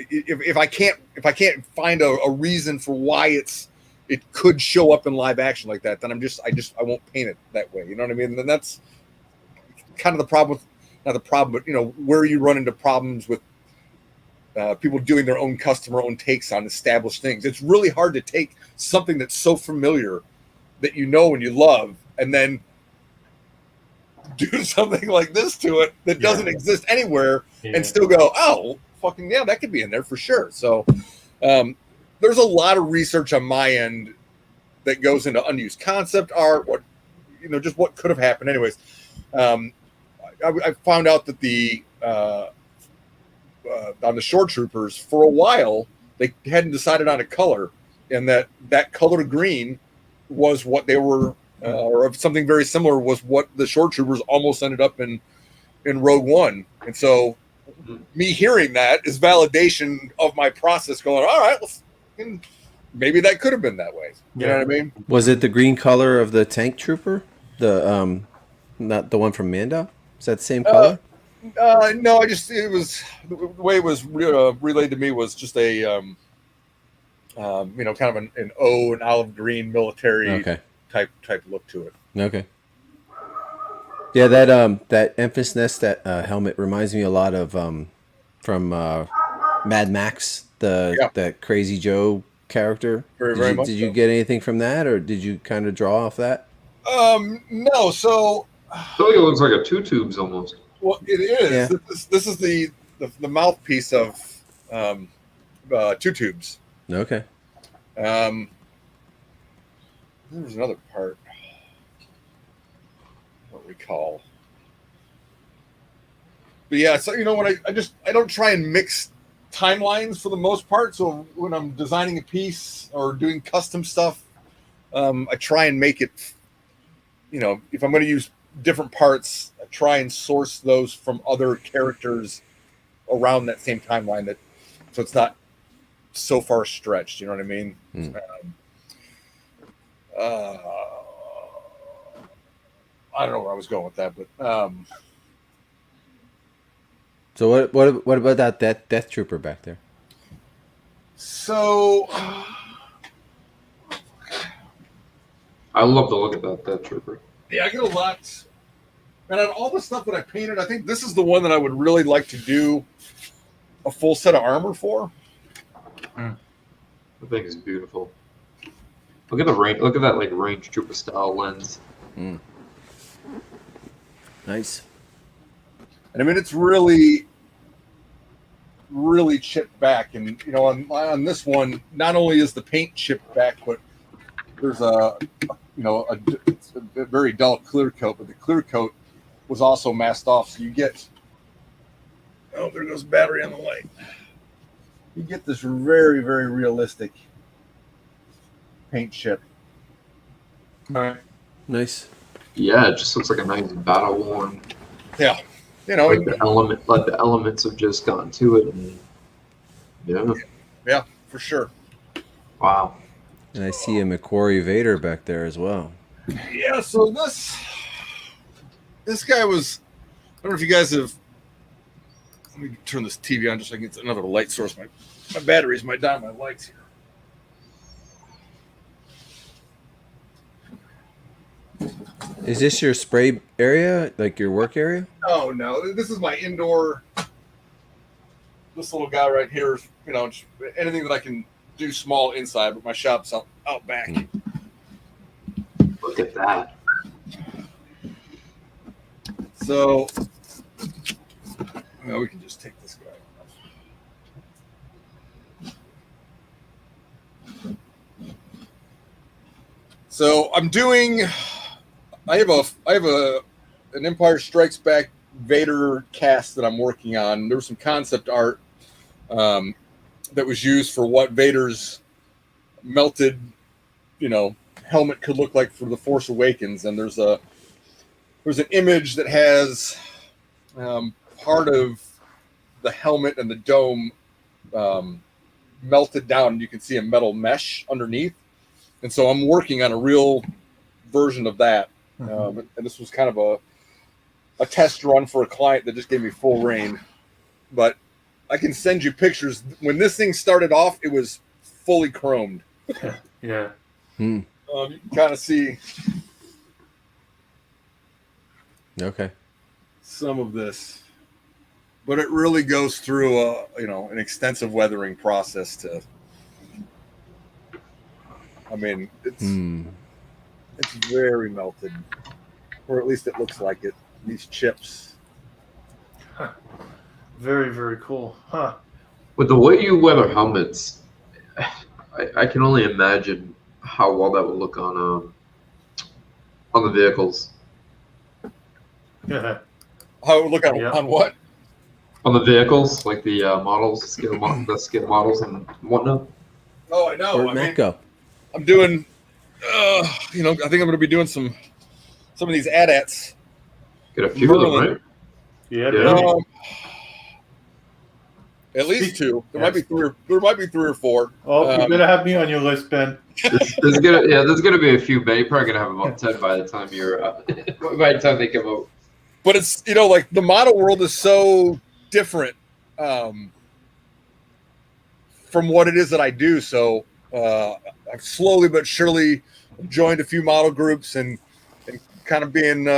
If I can't find a reason for why it could show up in live action like that, then I won't paint it that way. You know what I mean? And then that's kind of the problem with, not the problem, but where you run into problems with people doing their own custom or own takes on established things. It's really hard to take something that's so familiar that you know and you love, and then do something like this to it that doesn't exist anywhere, and still go, oh, fucking yeah, that could be in there for sure. So there's a lot of research on my end that goes into unused concept art, what just what could have happened. Anyways, I found out that on the Shore Troopers, for a while they hadn't decided on a color, and that color green was what they were, or something very similar was what the Shore Troopers almost ended up in Rogue One. And so me hearing that is validation of my process going, all right, maybe that could have been that way. You know what I mean? Was it the green color of the tank trooper? The not the one from Mando? Is that the same color? No, it was the way it was relayed to me was just a kind of an olive green military type look to it. Okay. Yeah, that Emphas Nest helmet reminds me a lot of from Mad Max, that Crazy Joe character. Very much. Did you get anything from that, or did you kind of draw off that? No. So I feel like it looks like a two tubes almost. Well, it is. Yeah. This is the mouthpiece of two tubes. Okay. There's another part. I don't recall. But yeah, so when I don't try and mix timelines for the most part. So when I'm designing a piece or doing custom stuff, I try and make it. If I'm going to use different parts, I try and source those from other characters around that same timeline, so it's not so far stretched. You know what I mean? I don't know where I was going with that, but so what about that Death Trooper back there? So I love the look of that Trooper. Yeah, I get a lot. And on all the stuff that I painted, I think this is the one that I would really like to do a full set of armor for. The thing is beautiful. Look at the range. Look at that range trooper style lens. Nice. And I mean, it's really, really chipped back. And on this one, not only is the paint chipped back, but there's it's a very dull clear coat, but the clear coat was also masked off. So you get, there goes battery on the light. You get this very, very realistic paint chip. All right. Nice. Yeah, it just looks like a nice battle worn. Yeah. The elements have just gotten to it. And, yeah, for sure. Wow. And I see a McQuarrie Vader back there as well. Yeah, so this guy was, I don't know if you guys have, let me turn this TV on just so I can get another light source. My batteries might die on my lights here. Is this your spray area, like your work area? Oh, no, this is my indoor, this little guy right here is, anything that I can do small inside, but my shop's out back. Look at that. So, we can just take this guy off. So I'm doing. I have an Empire Strikes Back Vader cast that I'm working on. There was some concept art that was used for what Vader's melted, helmet could look like for The Force Awakens, and there's an image that has part of the helmet and the dome melted down, and you can see a metal mesh underneath. And so I'm working on a real version of that. And this was kind of a test run for a client that just gave me full rein. But I can send you pictures. When this thing started off, it was fully chromed. Yeah. You can kind of see some of this. But it really goes through an extensive weathering process to. I mean, it's very melted, or at least it looks like it. These chips. Huh. Very, very cool. Huh. With the way you weather helmets, I can only imagine how well that would look on the vehicles. Yeah. How it would look on what? On the vehicles, like the models, the scale models and whatnot. Oh, I know. Where'd Matt go? I'm doing, I think I'm going to be doing some of these AT-ATs. Get a few of them, right? Yeah. At least two. There might be three or four. Oh, you better have me on your list, Ben. There's gonna be a few, Ben. You're probably gonna have about 10 by the time by the time they come out. But it's like the model world is so different from what it is that I do. So I've slowly but surely joined a few model groups and kind of being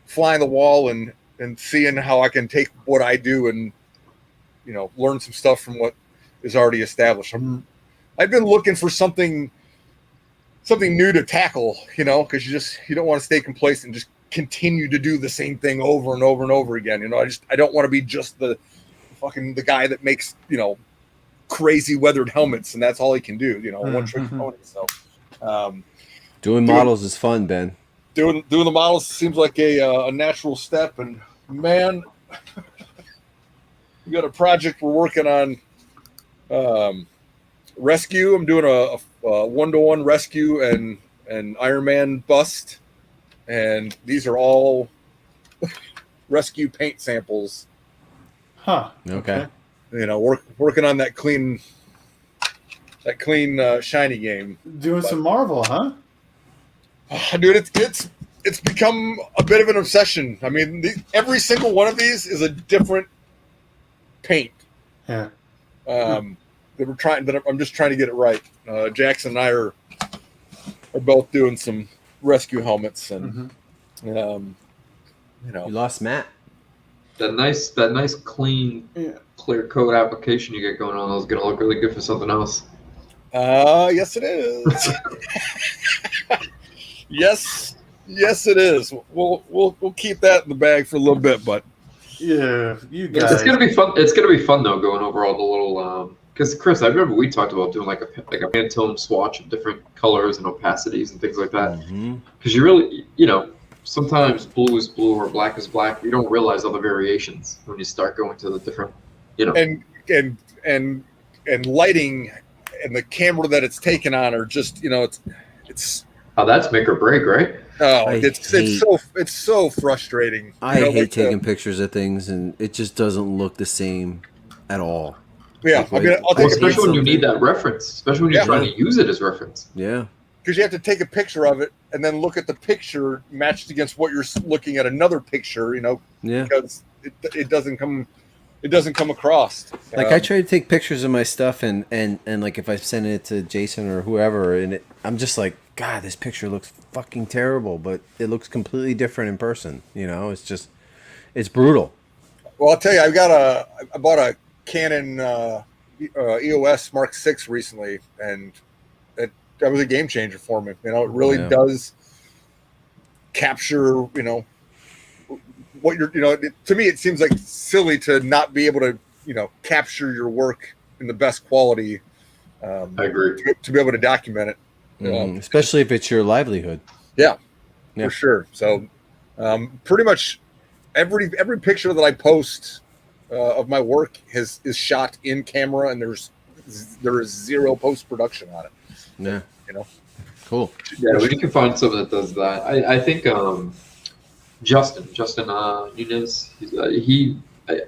flying the wall and seeing how I can take what I do and learn some stuff from what is already established. I've been looking for something new to tackle, because you don't want to stay complacent and just continue to do the same thing over and over and over again. I don't want to be just the guy that makes crazy weathered helmets and that's all he can do. One trick pony. So doing models is fun, Ben. Doing the models seems like a natural step, and man. We got a project we're working on. Rescue. I'm doing a 1-to-1 rescue and Iron Man bust, and these are all rescue paint samples. Huh. Okay. Working on that clean shiny game. Doing some Marvel, huh? Dude, it's become a bit of an obsession. I mean, every single one of these is a different paint. Yeah. I'm just trying to get it right. Jackson and I are both doing some rescue helmets, and you lost Matt. That nice clean clear coat application you get going on is going to look really good for something else. Yes it is. yes it is. We'll keep that in the bag for a little bit, but yeah, you guys. It's gonna be fun. It's gonna be fun though, going over all the little. Because Chris, I remember we talked about doing like a Pantone swatch of different colors and opacities and things like that. Because you really, sometimes blue is blue or black is black. You don't realize all the variations when you start going to the different, And lighting and the camera that it's taken on are just, it's. Oh, that's make or break, right? Oh, it's so frustrating. I hate taking pictures of things, and it just doesn't look the same at all. Yeah, I'll take especially when you need that reference, especially when you're trying to use it as reference. Yeah, because you have to take a picture of it and then look at the picture matched against what you're looking at another picture. Because it doesn't come across. Like I try to take pictures of my stuff, and like if I send it to Jason or whoever, and I'm just like, God, this picture looks fucking terrible, but it looks completely different in person. It's brutal. Well, I'll tell you, I bought a Canon EOS Mark VI recently, and that was a game changer for me. It really does capture, what you're, to me, it seems like silly to not be able to, capture your work in the best quality. I agree. To be able to document it. Especially if it's your livelihood. Yeah, for sure. So pretty much every picture that I post of my work is shot in camera, and there is zero post-production on it. Yeah. Cool. Yeah, we can find someone that does that. I think Justin Nunez,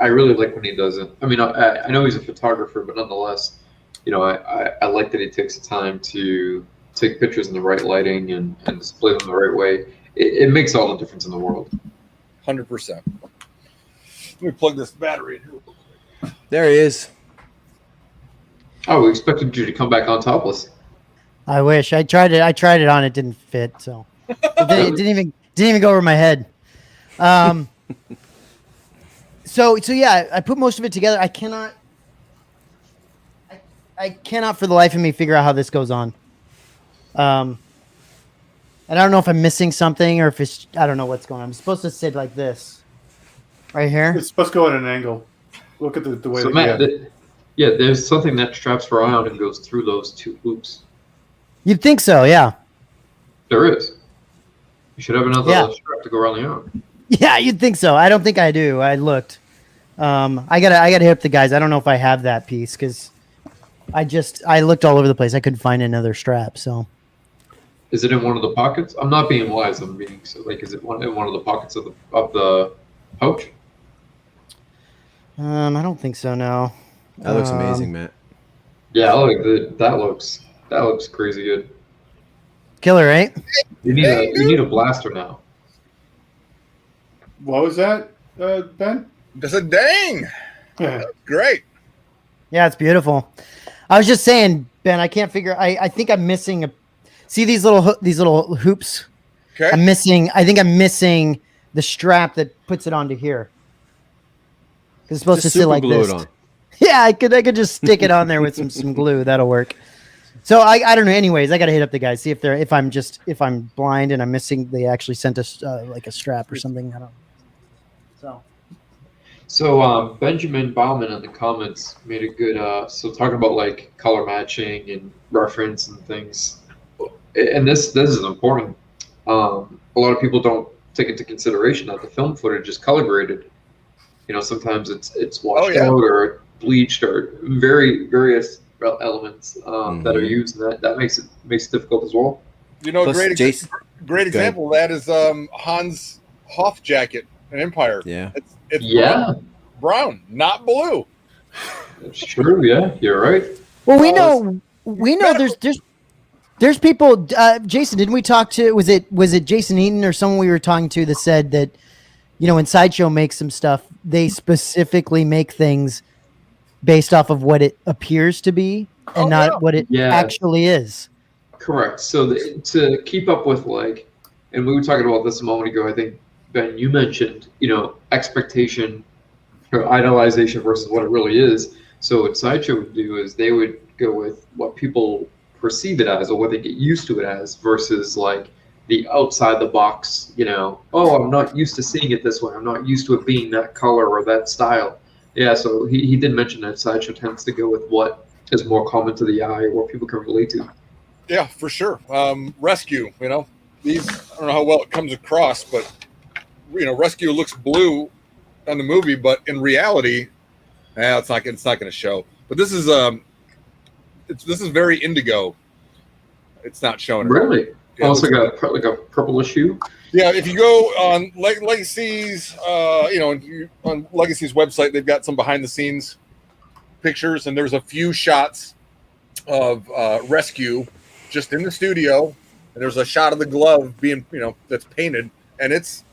I really like when he does it. I mean, I know he's a photographer, but nonetheless, I like that he takes the time to take pictures in the right lighting and display them the right way. It makes all the difference in the world. 100%. Let me plug this battery in here. There he is. Oh, we expected you to come back on topless. I wish. I tried it on. It didn't fit. So it didn't even go over my head. So yeah, I put most of it together. I cannot for the life of me figure out how this goes on. And I don't know if I'm missing something or if it's, I don't know what's going on. I'm supposed to sit like this right here. It's supposed to go at an angle. Look at the way. So Matt, there's something that straps around and goes through those two loops. You'd think so, yeah. There is. You should have another strap to go around the arm. Yeah, you'd think so. I don't think I do. I looked. I gotta hit up the guys. I don't know if I have that piece because I looked all over the place. I couldn't find another strap. So, is it in one of the pockets? I'm not being wise. I'm being is it in one of the pockets of the pouch? I don't think so. No. That looks amazing, Matt. Yeah, that looks crazy good. Killer, right? You need a blaster now. What was that, Ben? Just a dang. That's great. Yeah, it's beautiful. I was just saying, Ben, I can't figure. I think I'm missing see these little hoops. Okay. I think I'm missing the strap that puts it onto here. It's supposed Just to sit like glue this. it on. Yeah, I could just stick it on there with some glue. That'll work. So I don't know. Anyways, I got to hit up the guys, see if I'm blind and I'm missing. They actually sent us like a strap or something. I don't know. So Benjamin Bauman in the comments made a good. So talking about like color matching and reference and things, and this is important. A lot of people don't take into consideration that the film footage is color graded. Sometimes it's washed out or bleached or various elements that are used, and that makes it difficult as well. Plus, great example of that is Hans Hoff jacket in Empire. Yeah, it's brown, not blue. It's true. Yeah, you're right. Well, we know there's people. Jason, didn't we talk to? Was it Jason Eaton or someone we were talking to that said that when Sideshow makes some stuff, they specifically make things based off of what it appears to be and not what it actually is. Correct. So to keep up with and we were talking about this a moment ago, I think, Ben, you mentioned, expectation or idealization versus what it really is. So what Sideshow would do is they would go with what people perceive it as or what they get used to it as versus the outside the box, I'm not used to seeing it this way. I'm not used to it being that color or that style. Yeah, so he did mention that Sideshow tends to go with what is more common to the eye or what people can relate to. Yeah, for sure. Rescue, these, I don't know how well it comes across, but, Rescue looks blue on the movie, but in reality, it's not going to show. But this is very indigo. It's not showing. Really? Yeah, also got like a purplish hue. Yeah, if you go on Legacy's, on Legacy's website, they've got some behind-the-scenes pictures, and there's a few shots of Rescue just in the studio, and there's a shot of the glove being, that's painted, and it's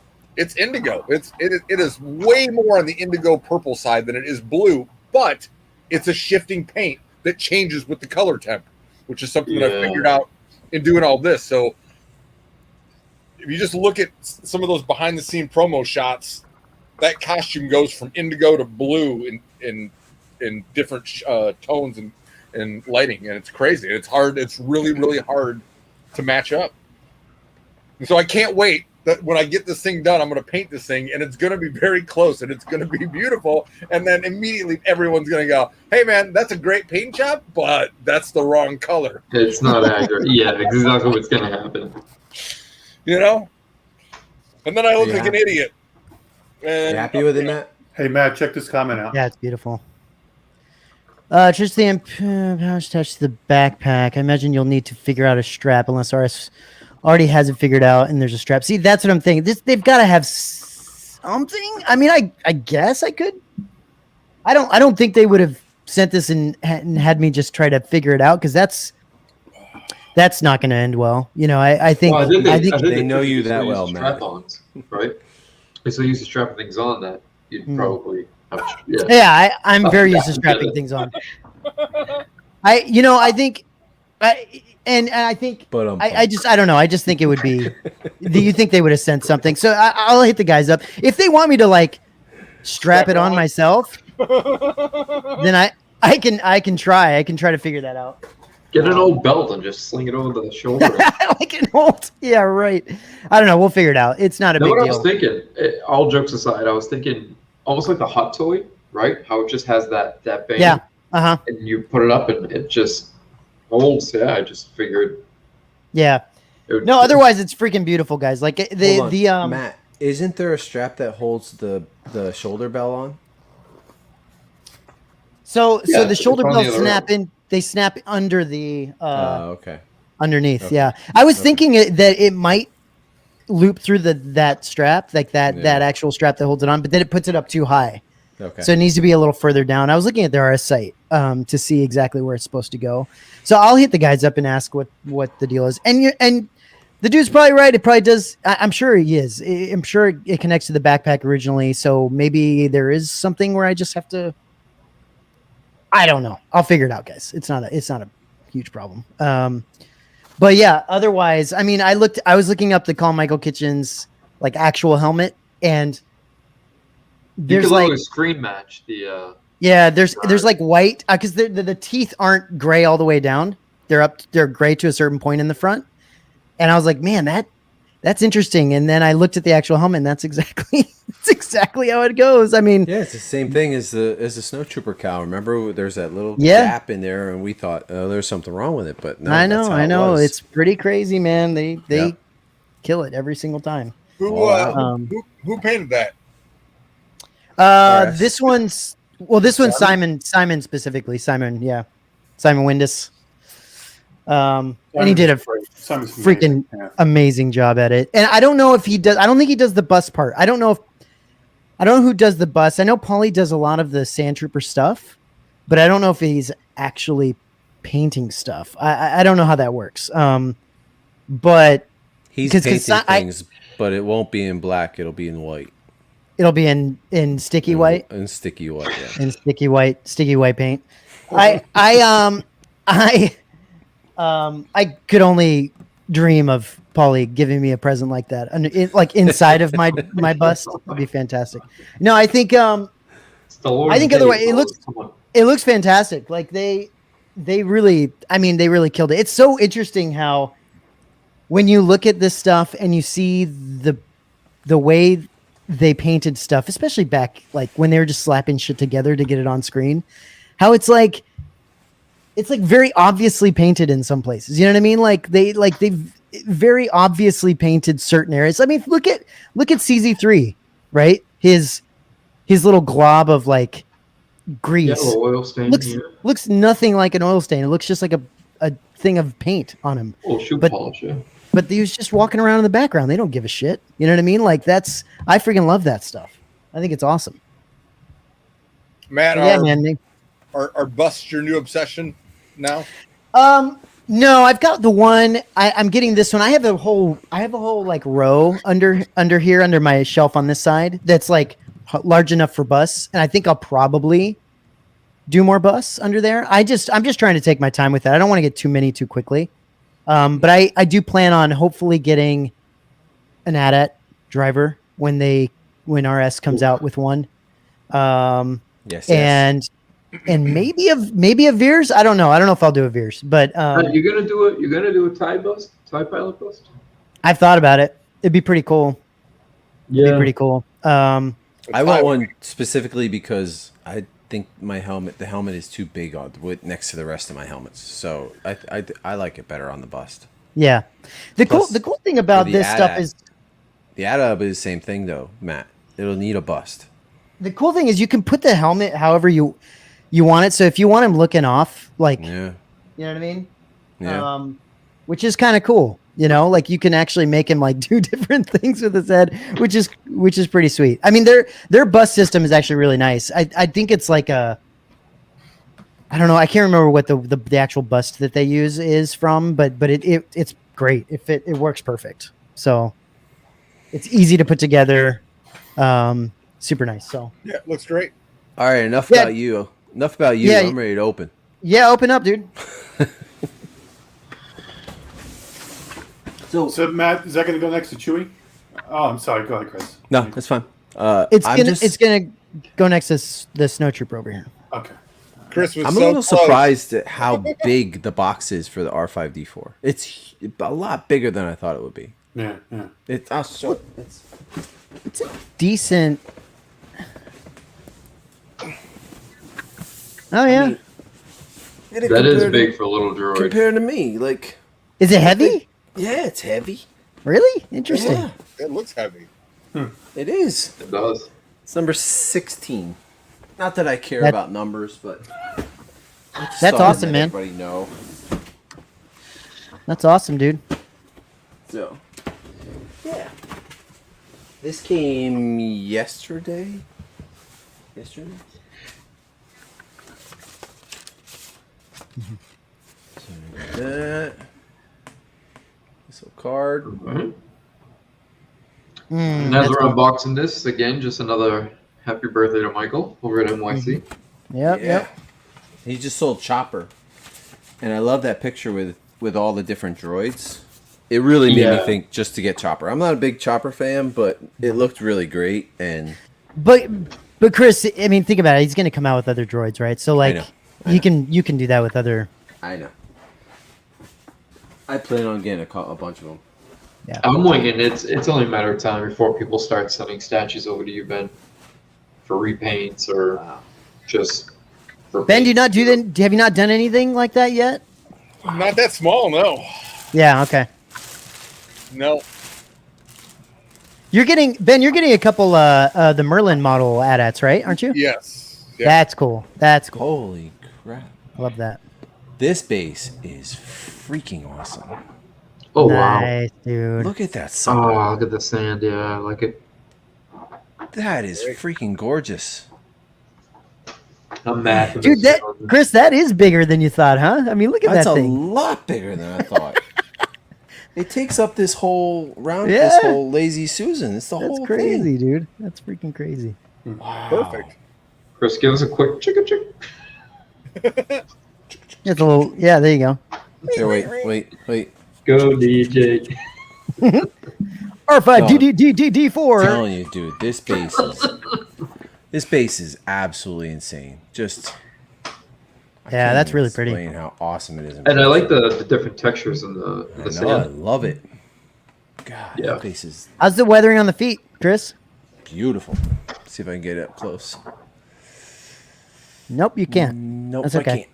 indigo. It is way more on the indigo purple side than it is blue, but it's a shifting paint that changes with the color temp, which is something that I figured out in doing all this. So if you just look at some of those behind the scene promo shots, that costume goes from indigo to blue in different tones and lighting, and it's crazy. It's hard. It's really, really hard to match up. And so I can't wait that when I get this thing done, I'm going to paint this thing, and it's going to be very close, and it's going to be beautiful. And then immediately everyone's going to go, "Hey, man, that's a great paint job, but that's the wrong color." It's not accurate. Yeah, exactly what's going to happen. And then I look like an idiot. And, you happy with it, Matt? Hey, Matt, check this comment out. Yeah, it's beautiful. Just the pouch touch the backpack. I imagine you'll need to figure out a strap unless RS already has it figured out and there's a strap. See, that's what I'm thinking. They've got to have something. I mean, I guess I could. I don't think they would have sent this and had me just try to figure it out, because that's not going to end well. You know, I think they know you that well, man. Strap-ons, right? If they used to strap things on, that you'd probably have, I'm very used to strapping things on. I think I don't know. I just think it would be. Do you think they would have sent something? So I'll hit the guys up if they want me to like strap it on myself. Then I can try. I can try to figure that out. Get an old belt and just sling it over the shoulder. Like an old, yeah, right. I don't know. We'll figure it out. It's not a big deal. What I was thinking, all jokes aside, I was thinking almost like the hot toy, right? How it just has that band. Yeah. And you put it up and it just holds. Yeah, I just figured. Yeah. No, otherwise it's freaking beautiful, guys. Like Matt, isn't there a strap that holds the shoulder bell on? So the shoulder belts snap in. They snap under the underneath. Okay. Yeah, I was thinking that it might loop through that strap, like that actual strap that holds it on, but then it puts it up too high. Okay. So it needs to be a little further down. I was looking at the RS site to see exactly where it's supposed to go. So I'll hit the guys up and ask what the deal is. And the dude's probably right. It probably does. I'm sure he is. I'm sure it connects to the backpack originally. So maybe there is something where I just have to. I don't know. I'll figure it out, guys. It's not a huge problem. But yeah, otherwise, I mean, I was looking up the Call Michael Kitchens like actual helmet, and there's like a screen match there's like white because the teeth aren't gray all the way down. They're gray to a certain point in the front, and I was like, man, that's interesting. And then I looked at the actual helmet, and that's exactly how it goes. I mean, yeah, it's the same thing as the Sandtrooper cow. Remember, there's that little gap in there, and we thought, oh, there's something wrong with it. But no, I know, it's pretty crazy, man. They kill it every single time. Who painted that? This one's Simon specifically. Simon Windus. And he did a freaking amazing job at it. And I don't know if he does. I don't think he does the bus part. I don't know who does the bus. I know Paulie does a lot of the Sandtrooper stuff, but I don't know if he's actually painting stuff. I don't know how that works. But he's painting things, but it won't be in black. It'll be in white. It'll be in sticky white. In sticky white, yeah. In sticky white paint. I could only dream of Paulie giving me a present like that, and like inside of my bust. That'd be fantastic. No, I think otherwise it looks fantastic. Like they really killed it. It's so interesting how when you look at this stuff and you see the way they painted stuff, especially back like when they were just slapping shit together to get it on screen, how it's like very obviously painted in some places. You know what I mean? Like they've very obviously painted certain areas. I mean, look at CZ3, right? His little glob of like grease oil stain looks nothing like an oil stain. It looks just like a thing of paint on him. Shoe polish, yeah. But he was just walking around in the background. They don't give a shit. You know what I mean? Like I freaking love that stuff. I think it's awesome. Matt, are busts your new obsession now? No, I've got the one. I'm getting this one. I have a whole like row under here under my shelf on this side that's like large enough for bus, and I think I'll probably do more bus under there. I'm just trying to take my time with that. I don't want to get too many too quickly. But I do plan on hopefully getting an AT-AT driver when RS comes out with one. Yes. And maybe a Veers. I don't know if I'll do a Veers, but you're gonna do a TIE pilot bust. I've thought about it. It'd be pretty cool. Yeah, it'd be pretty cool. I want one specifically because I think the helmet is too big next to the rest of my helmets. So I like it better on the bust. Yeah. The cool thing about this stuff is the AT-AT is the same thing though, Matt. It'll need a bust. The cool thing is you can put the helmet however you want it. So if you want him looking off, like, you know what I mean? Yeah. Which is kind of cool. You know, like you can actually make him like do different things with his head, which is pretty sweet. I mean, their bus system is actually really nice. I think it's like I don't know. I can't remember what the actual bust that they use is from, but it's great. It works perfect. So it's easy to put together. Super nice. So Yeah, it looks great. All right, enough about you. Enough about you. Yeah, I'm ready to open. Yeah, open up, dude. So Matt, is that going to go next to Chewy? Oh, I'm sorry. Go ahead, Chris. No, that's fine. It's gonna go next to the Snow Trooper over here. Okay. Chris was I'm a little surprised at how big the box is for the R5D4. It's a lot bigger than I thought it would be. Yeah. It's a decent. Oh yeah. That is big for a little droid. Compared to me, like. Is it heavy? Yeah, it's heavy. Really? Interesting. Yeah. It looks heavy. It is. It does. It's number 16. Not that I care about numbers, but that's awesome, man. Everybody know. That's awesome, dude. So, yeah. This came yesterday. So that. This little card. Mm-hmm. And as we're unboxing this, again, just another happy birthday to Michael over at MYC. Yep. He just sold Chopper. And I love that picture with all the different droids. It really made me think just to get Chopper. I'm not a big Chopper fan, but it looked really great. And But Chris, I mean, think about it. He's going to come out with other droids, right? So like, you can do that with other. I know. I plan on getting a bunch of them. Yeah. I'm waiting. It's only a matter of time before people start sending statues over to you, Ben, for repaints or just for Ben, paint. have you not done anything like that yet? Not that small, no. Yeah. Okay. No. You're getting a couple the Merlin model AT-ATs, right? Aren't you? Yes. Yeah. That's cool. That's cool. Holy crap. I love that. This base is freaking awesome. Oh Nice, dude. Look at that sucker. wow! Oh, look at the sand. Yeah, I like it. That is freaking gorgeous. I'm mad. Dude, Chris, that is bigger than you thought, huh? I mean, look at That's that a thing. lot bigger than I thought. It takes up this whole round, Yeah. this whole Lazy Susan. It's the That's whole crazy, thing. dude. That's freaking crazy. Wow. Perfect. Chris, give us a quick chicka chick. It's a little. Yeah, there you go. Here, wait. Go DJ. R5D4. Telling you, dude, this base is absolutely insane. Just I can't that's even really pretty. explain how awesome it is. And I like the different textures in the I sand. love it. God, Yeah. that base is How's the weathering on the feet, Chris? beautiful. Let's see if I can get it up close. Nope, you can't. Nope, That's I okay.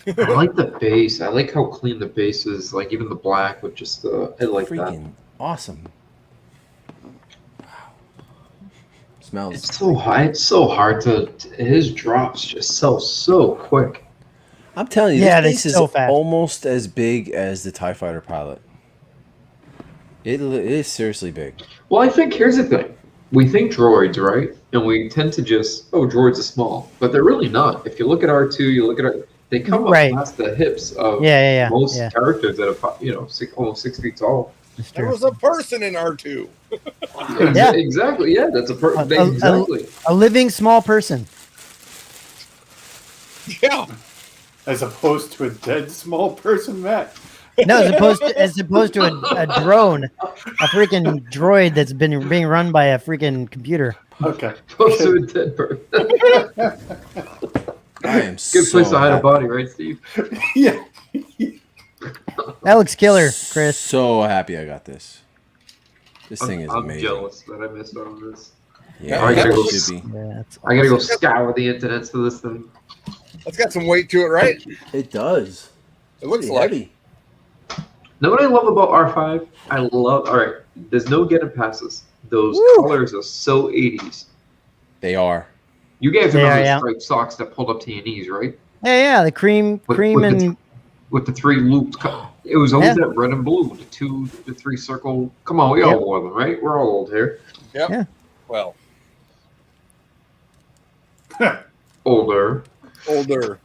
can't. I like the base. I like how clean the base is. Like even the black with just the. I like that. Freaking awesome. Wow. Smells. It's so high. It's so hard to. His drops just sell so quick. I'm telling you, Yeah, this they base so is fast. almost as big as the TIE Fighter pilot. It is seriously big. Well, I think here's the thing. We think droids, right? And we tend to just, droids are small, but they're really not. If you look at R2, you look at they come up Right. past the hips of most yeah. characters that are, almost 6 feet tall. That's There true. was a person in R2. Yeah. Exactly. Yeah, that's exactly. A living small person. Yeah. As opposed to a dead small person, Matt. No, as opposed to a drone, a freaking droid that's being run by a freaking computer. Okay. Close to a dead person. I am Good place to hide a happy. body, right, Steve? Yeah. That looks killer, Chris. So happy I got this. This thing is I'm amazing. jealous that I missed out on this. Yeah, I gotta it go- should be. Yeah, that's I gotta go scour the internets to this thing. That's got some weight to it, right? It does. It looks Pretty like. heavy. Know what I love about R5? Alright, there's no getting passes. Those Woo. colors are so 80s. They are. You guys They remember are, the yeah. striped socks that pulled up to your knees, right? yeah, the cream With and with the three looped. It was always Yeah. that red and blue, the three circle. Come on, we all Yep. wore them, right? We're all old here. Yep. Yeah. Well, Older. older.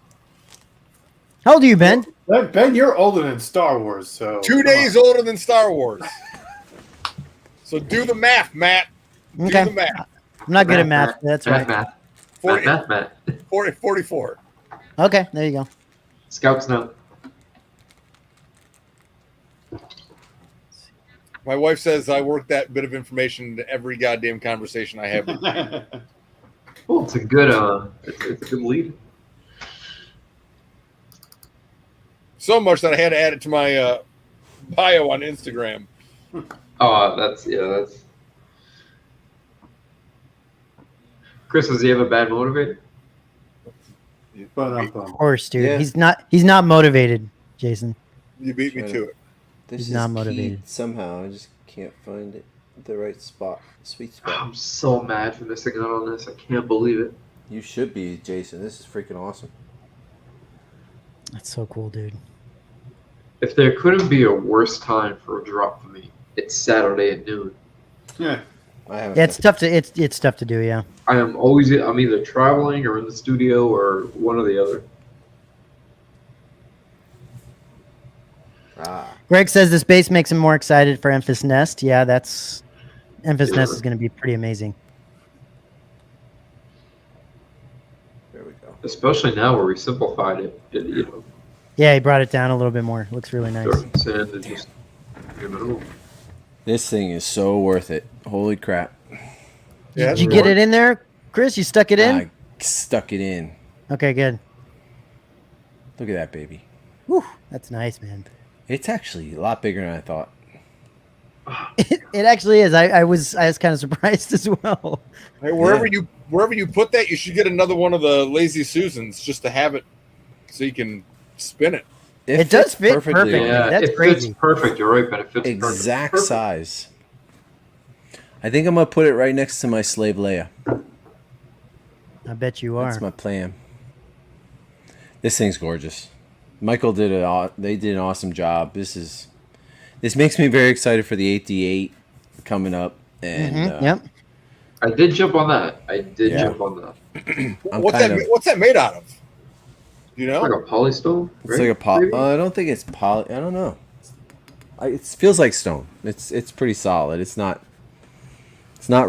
How old are you, Ben? Ben, you're older than Star Wars, so 2 days older than Star Wars. So do the math, Matt. Do Okay. the math. I'm not good at math. That's right. Matt. 44. Okay, there you go. Scouts now. My wife says I work that bit of information into every goddamn conversation I have. With you. Oh, it's a good it's a good lead. So much that I had to add it to my bio on Instagram. Oh, that's. Chris, does he have a bad motivator? Of course, dude. Yeah. He's not motivated, Jason. You beat me to it. This He's is not keyed motivated. somehow. I just can't find it. The right spot. Sweet spot. I'm so mad for missing out on this. I can't believe it. You should be, Jason. This is freaking awesome. That's so cool, dude. If there couldn't be a worse time for a drop for me, it's Saturday at noon. Yeah. I Yeah, it's tough to do, yeah. I'm either traveling or in the studio or one or the other. Greg says this base makes him more excited for Emphas Nest. Yeah, Emphas Nest is going to be pretty amazing. There we go. Especially now where we simplified it. Yeah, he brought it down a little bit more. Looks really nice. Sand and just, This thing is so worth it. Holy crap. Yeah, Did you get it in there, Chris? You stuck it in? I stuck it in. Okay, good. Look at that baby. Whew, that's nice, man. It's actually a lot bigger than I thought. It actually is. I was kind of surprised as well. Hey, wherever you put that, you should get another one of the Lazy Susans just to have it so you can spin it. It does fit perfectly. Yeah, That's it crazy. fits perfect. You're right, but it fits Exact perfect. size. I think I'm going to put it right next to my Slave Leia. I bet you are. That's my plan. This thing's gorgeous. Michael did they did an awesome job. This makes me very excited for the 8D8 coming up. And Yep. I did jump on that. Jump on that. What's that made out of? You know? Like a polystone? It's like a poly. I don't think it's poly. I don't know. It feels like stone. It's pretty solid. It's not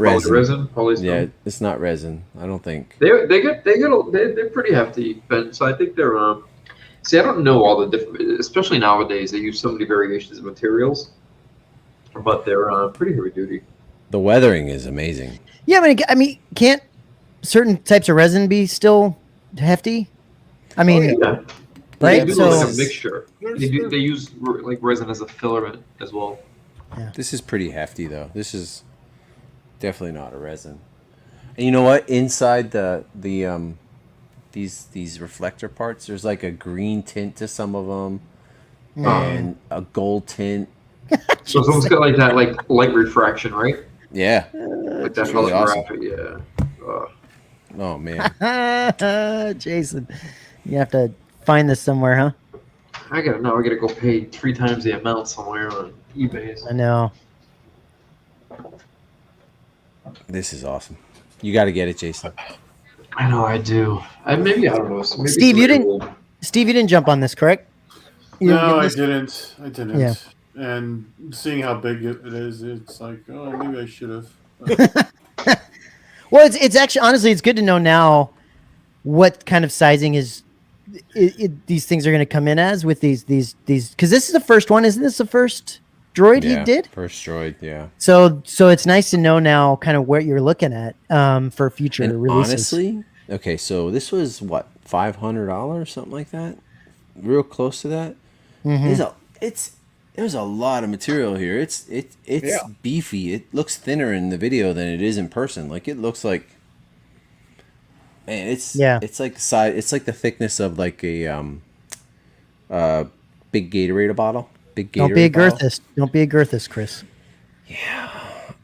resin. Polystone. Yeah, it's not resin. I don't think. They're pretty hefty, Ben. So I think they're See, I don't know all the different, especially nowadays. They use so many variations of materials, but they're pretty heavy duty. The weathering is amazing. Yeah, I mean, can't certain types of resin be still hefty? I mean, Yeah. right? They do So like a mixture. They use like resin as a filament as well. This is pretty hefty, though. This is definitely not a resin. And you know what? Inside these reflector parts, there's like a green tint to some of them, and a gold tint. So it's almost got like that like light refraction, right? Yeah. Like that really holographic, yeah. Oh man. Jason, you have to find this somewhere, huh? I gotta go pay 3 times the amount somewhere on eBay. I know. This is awesome. You got to get it, Jason. I know I do. I don't know. Maybe Steve, you somebody didn't- will- Steve, you didn't jump on this, correct? No, I didn't. Yeah. And seeing how big it is, it's like, oh, maybe I should have. Well, it's actually honestly, it's good to know now what kind of sizing these things are going to come in as with these because this is the first one, isn't this the first droid he did? First droid, yeah. So it's nice to know now kind of what you're looking at for future And releases. honestly, okay, so this was what, $500, something like that, real close to that. There's a lot of material here. It's beefy. It looks thinner in the video than it is in person. Like it looks like, man, it's like size. It's like the thickness of like a big Gatorade bottle. Don't be a girthist. Don't be a girthist, Chris. Yeah.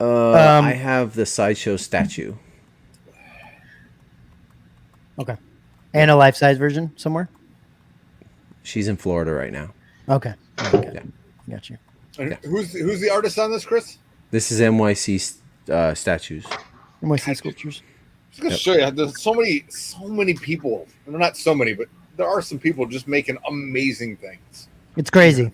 I have the Sideshow statue. Okay. And a life-size version somewhere? She's in Florida right now. Okay. Yeah. Got you. And who's the artist on this, Chris? This is MYC statues. MYC sculptures. I was gonna show you. There's so many people. Well, not so many, but there are some people just making amazing things. It's crazy.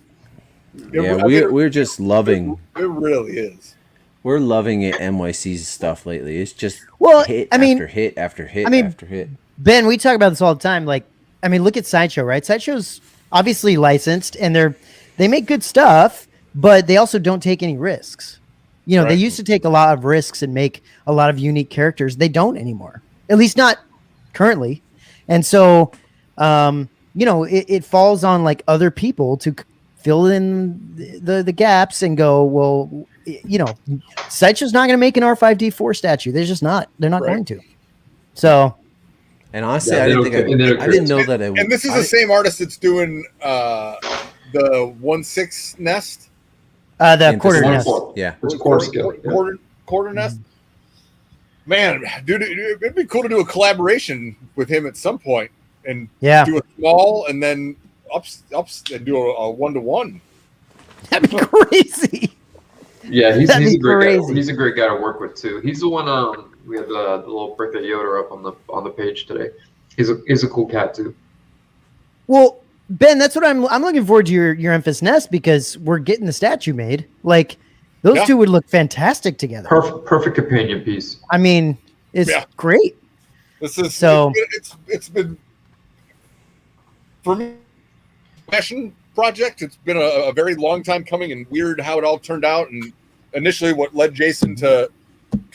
Yeah, we're just loving. It really is. We're loving it. MYC's stuff lately. It's just hit after hit after hit after hit. Ben, we talk about this all the time. Like, I mean, look at Sideshow, right? Sideshow's obviously licensed, and they make good stuff, but they also don't take any risks. You know, They used to take a lot of risks and make a lot of unique characters. They don't anymore, at least not currently. And so, it falls on like other people to fill in the gaps and go, well, Sideshow's not going to make an R5D4 statue. They're just not. They're not going to. So, and honestly, I didn't know that. And this is the same artist that's doing the 1/6 nest. The quarter nest. Yeah, it's a quarter scale. Quarter nest. Man, dude, it'd be cool to do a collaboration with him at some point and do a small and then ups and do a 1-to-1. That'd be crazy. Yeah, he's a great guy. He's a great guy to work with too. He's the one. We had the little birthday Yoda up on the page today. He's a cool cat too. Well, Ben, that's what I'm looking forward to your Emphas Nest, because we're getting the statue made. Like, those two would look fantastic together. Perfect companion piece. I mean, it's great. This is it's been for me a passion project. It's been a very long time coming, and weird how it all turned out. And initially, what led Jason to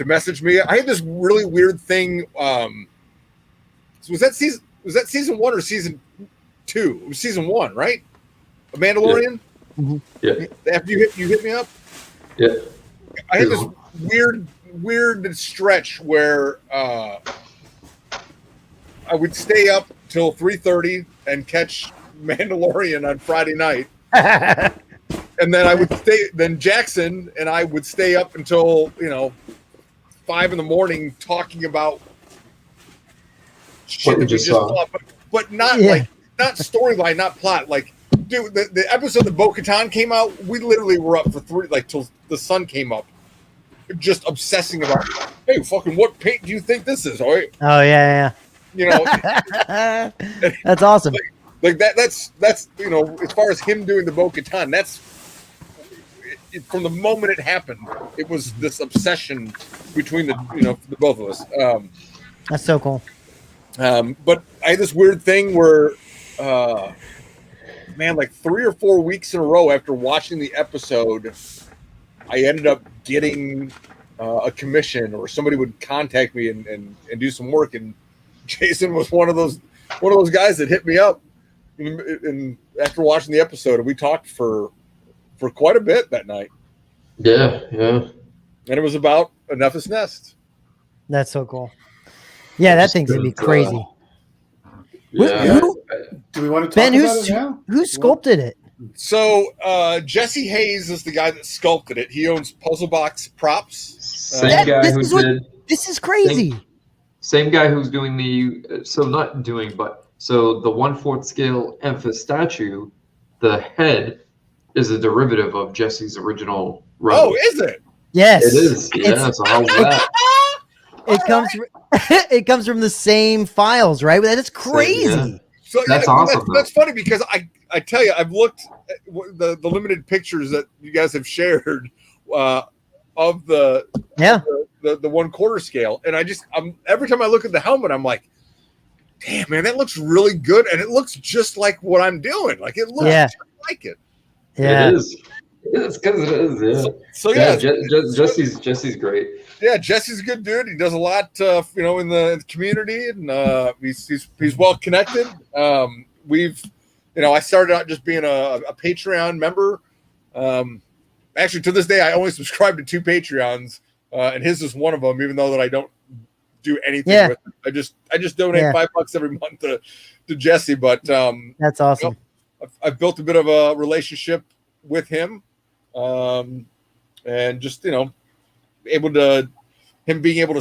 message me, I had this really weird thing. So was that season 1 or season 2? It was season 1, right? A Mandalorian. Yeah. Mm-hmm. Yeah. After you hit me up. Yeah. I had this weird stretch where I would stay up till 3:30 and catch Mandalorian on Friday night. And then I would stay. Then Jackson and I would stay up until 5 a.m. talking about shit that we just saw, but not not storyline, not plot. Like, dude, the episode that Bo-Katan came out, we literally were up for 3, like, till the sun came up, just obsessing about, hey, fucking, what paint do you think this is? All right. Oh yeah. That's awesome. Like that's as far as him doing the Bo-Katan, that's from the moment it happened, it was this obsession between the both of us. That's so cool. But I had this weird thing where, like 3 or 4 weeks in a row after watching the episode, I ended up getting a commission, or somebody would contact me and do some work. And Jason was one of those guys that hit me up. And after watching the episode, and we talked for quite a bit that night. Yeah. And it was about Enough Nest. That's so cool. Yeah, that thing's gonna be crazy. Do we want to talk about it now? Who sculpted it? So Jesse Hayes is the guy that sculpted it. He owns Puzzle Box Props. This is crazy. Same guy who's doing the the 1/4 scale Emphas statue. The head is a derivative of Jesse's original run. Oh, is it? Yes, it is. Yeah, so how's that? It comes from the same files, right? That's crazy. Yeah. So that's awesome. That's funny, because I tell you, I've looked at the limited pictures that you guys have shared of the 1/4 scale, and I'm every time I look at the helmet, I'm like, damn, man, that looks really good, and it looks just like what I'm doing. Like, it looks just like it. Yeah, it is. It's because it is. Yeah. So Jesse's great. Yeah, Jesse's a good dude. He does a lot, in the community, and he's well connected. I started out just being a Patreon member. Actually, to this day, I only subscribe to 2 Patreons, and his is one of them. Even though that I don't do anything with it. I just donate $5 every month to Jesse. But that's awesome. I've built a bit of a relationship with him, and just being able to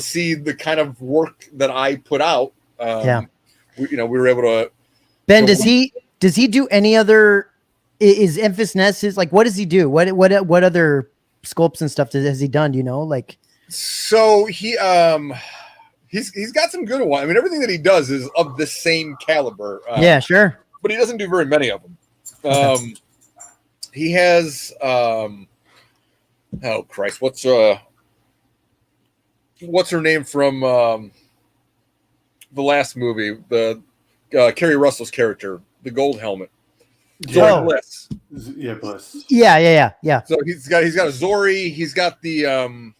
see the kind of work that I put out. We were able to. Ben, does he do any other? Is Emphas Nest like, what does he do? What other sculpts and stuff has he done? Do you know? Like, so he he's got some good ones. I mean, everything that he does is of the same caliber. Yeah, sure. But he doesn't do very many of them. He has oh Christ, what's her name from the last movie? The Kerry Russell's character, the gold helmet. Zori Bliss. Yeah, Bliss. Yeah. So he's got a Zori. He's got the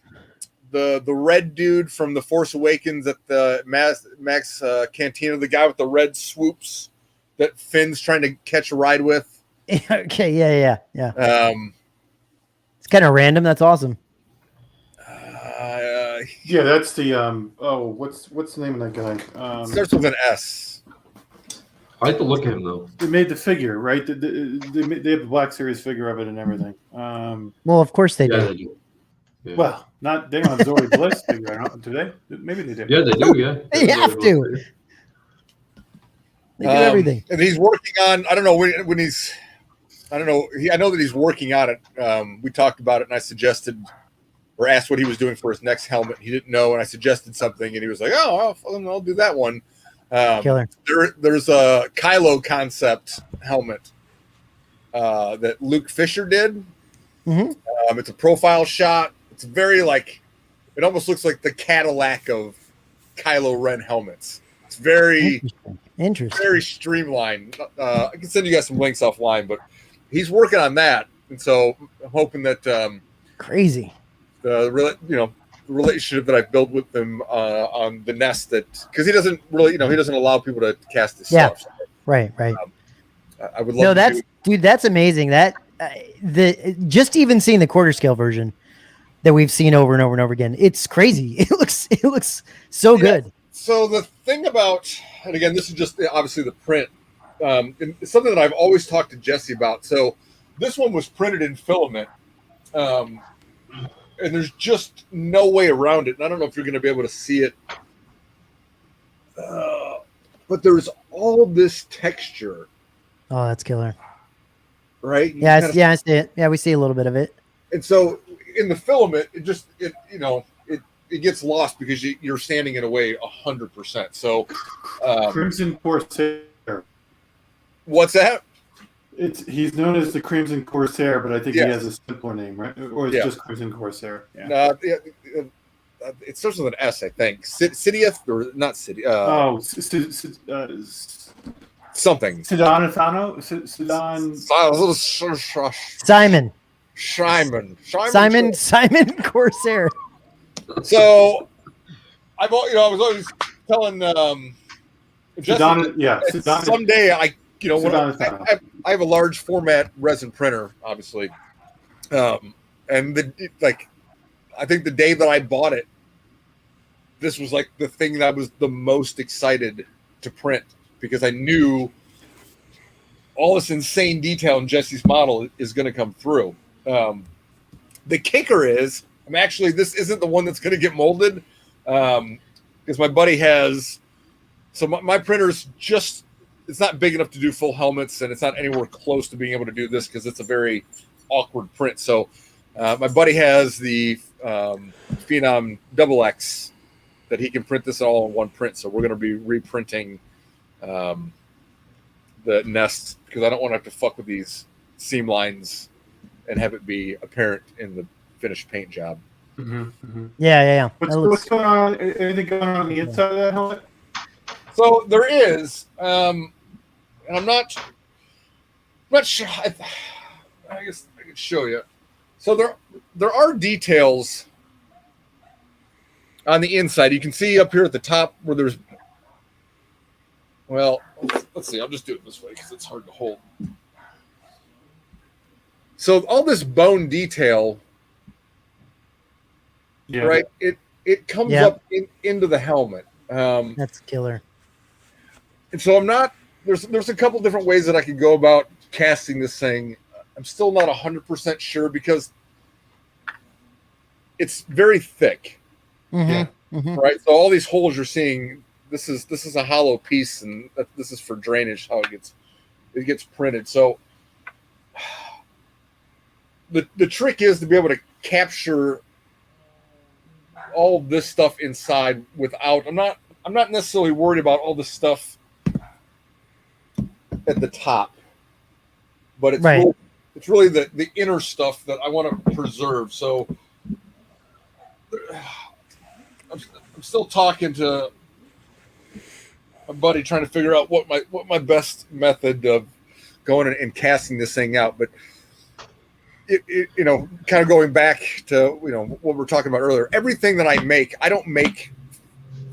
red dude from The Force Awakens at the Max Cantina, the guy with the red swoops that Finn's trying to catch a ride with. Okay, yeah. It's kind of random. That's awesome. Yeah, that's the what's the name of that guy? Starts with an S. I like to look at him though. They made the figure, right? They have the Black Series figure of it and everything. Well, of course they do. They do. Yeah. Well, they don't have Zori Bliss figure, do they? Maybe they do. Yeah, they do. Yeah, They have to. They do everything. And he's working on. I don't know when he's. I don't know. I know that he's working on it. We talked about it, and I suggested or asked what he was doing for his next helmet. He didn't know, and I suggested something, and he was like, "Oh, I'll do that one." Killer. There's a Kylo concept helmet that Luke Fisher did. Mm-hmm. It's a profile shot. It's very it almost looks like the Cadillac of Kylo Ren helmets. It's very interesting, very streamlined. I can send you guys some links offline, but he's working on that, and so I'm hoping that crazy. The relationship that I built with him on the Nest, that because he doesn't really, he doesn't allow people to cast his stuff. So, right. I would love. That's amazing. That just even seeing the quarter scale version that we've seen over and over and over again, it's crazy. It looks so good. So the thing about, and again, this is just obviously the print. And it's something that I've always talked to Jesse about. So this one was printed in filament. And there's just no way around it. And I don't know if you're going to be able to see it. But there's all this texture. Oh, that's killer. Right? I see it. Yeah, we see a little bit of it. And so in the filament, it gets lost because you're standing in a way 100%. So Crimson Corsair. What's that? He's known as the Crimson Corsair, but I think he has a simpler name, right? Or it's just Crimson Corsair. Yeah. It starts with an S, I think. Sidious or not Sidious? Something. Sidanathano? Simon Corsair. So I was always telling Jesse, someday I have a large format resin printer, obviously, and I think the day that I bought it, this was like the thing that I was the most excited to print because I knew all this insane detail in Jesse's model is going to come through. The kicker is, this isn't the one that's going to get molded because my buddy has. So my printer's just. It's not big enough to do full helmets, and it's not anywhere close to being able to do this because it's a very awkward print. So my buddy has the Phenom XX that he can print this all in one print. So we're going to be reprinting the Nest because I don't want to have to fuck with these seam lines and have it be apparent in the finished paint job. Mm-hmm, mm-hmm. Yeah. What's going on? Anything going on the inside of that helmet? So there is, and I'm not sure. I guess I could show you. So there are details on the inside. You can see up here at the top where there's. Well, let's see. I'll just do it this way because it's hard to hold. So all this bone detail, right? It comes up into the helmet. That's killer. And so I'm not. There's a couple different ways that I could go about casting this thing. I'm still not 100% sure because it's very thick. Mm-hmm. Mm-hmm. Right. So all these holes you're seeing, this is a hollow piece, and this is for drainage. How it gets printed. So the trick is to be able to capture all this stuff inside without. I'm not necessarily worried about all the stuff at the top, but it's Right. really the inner stuff that I want to preserve. So I'm still talking to my buddy, trying to figure out what my best method of going and casting this thing out. But it kind of going back to what we were talking about earlier, everything that I make, I don't make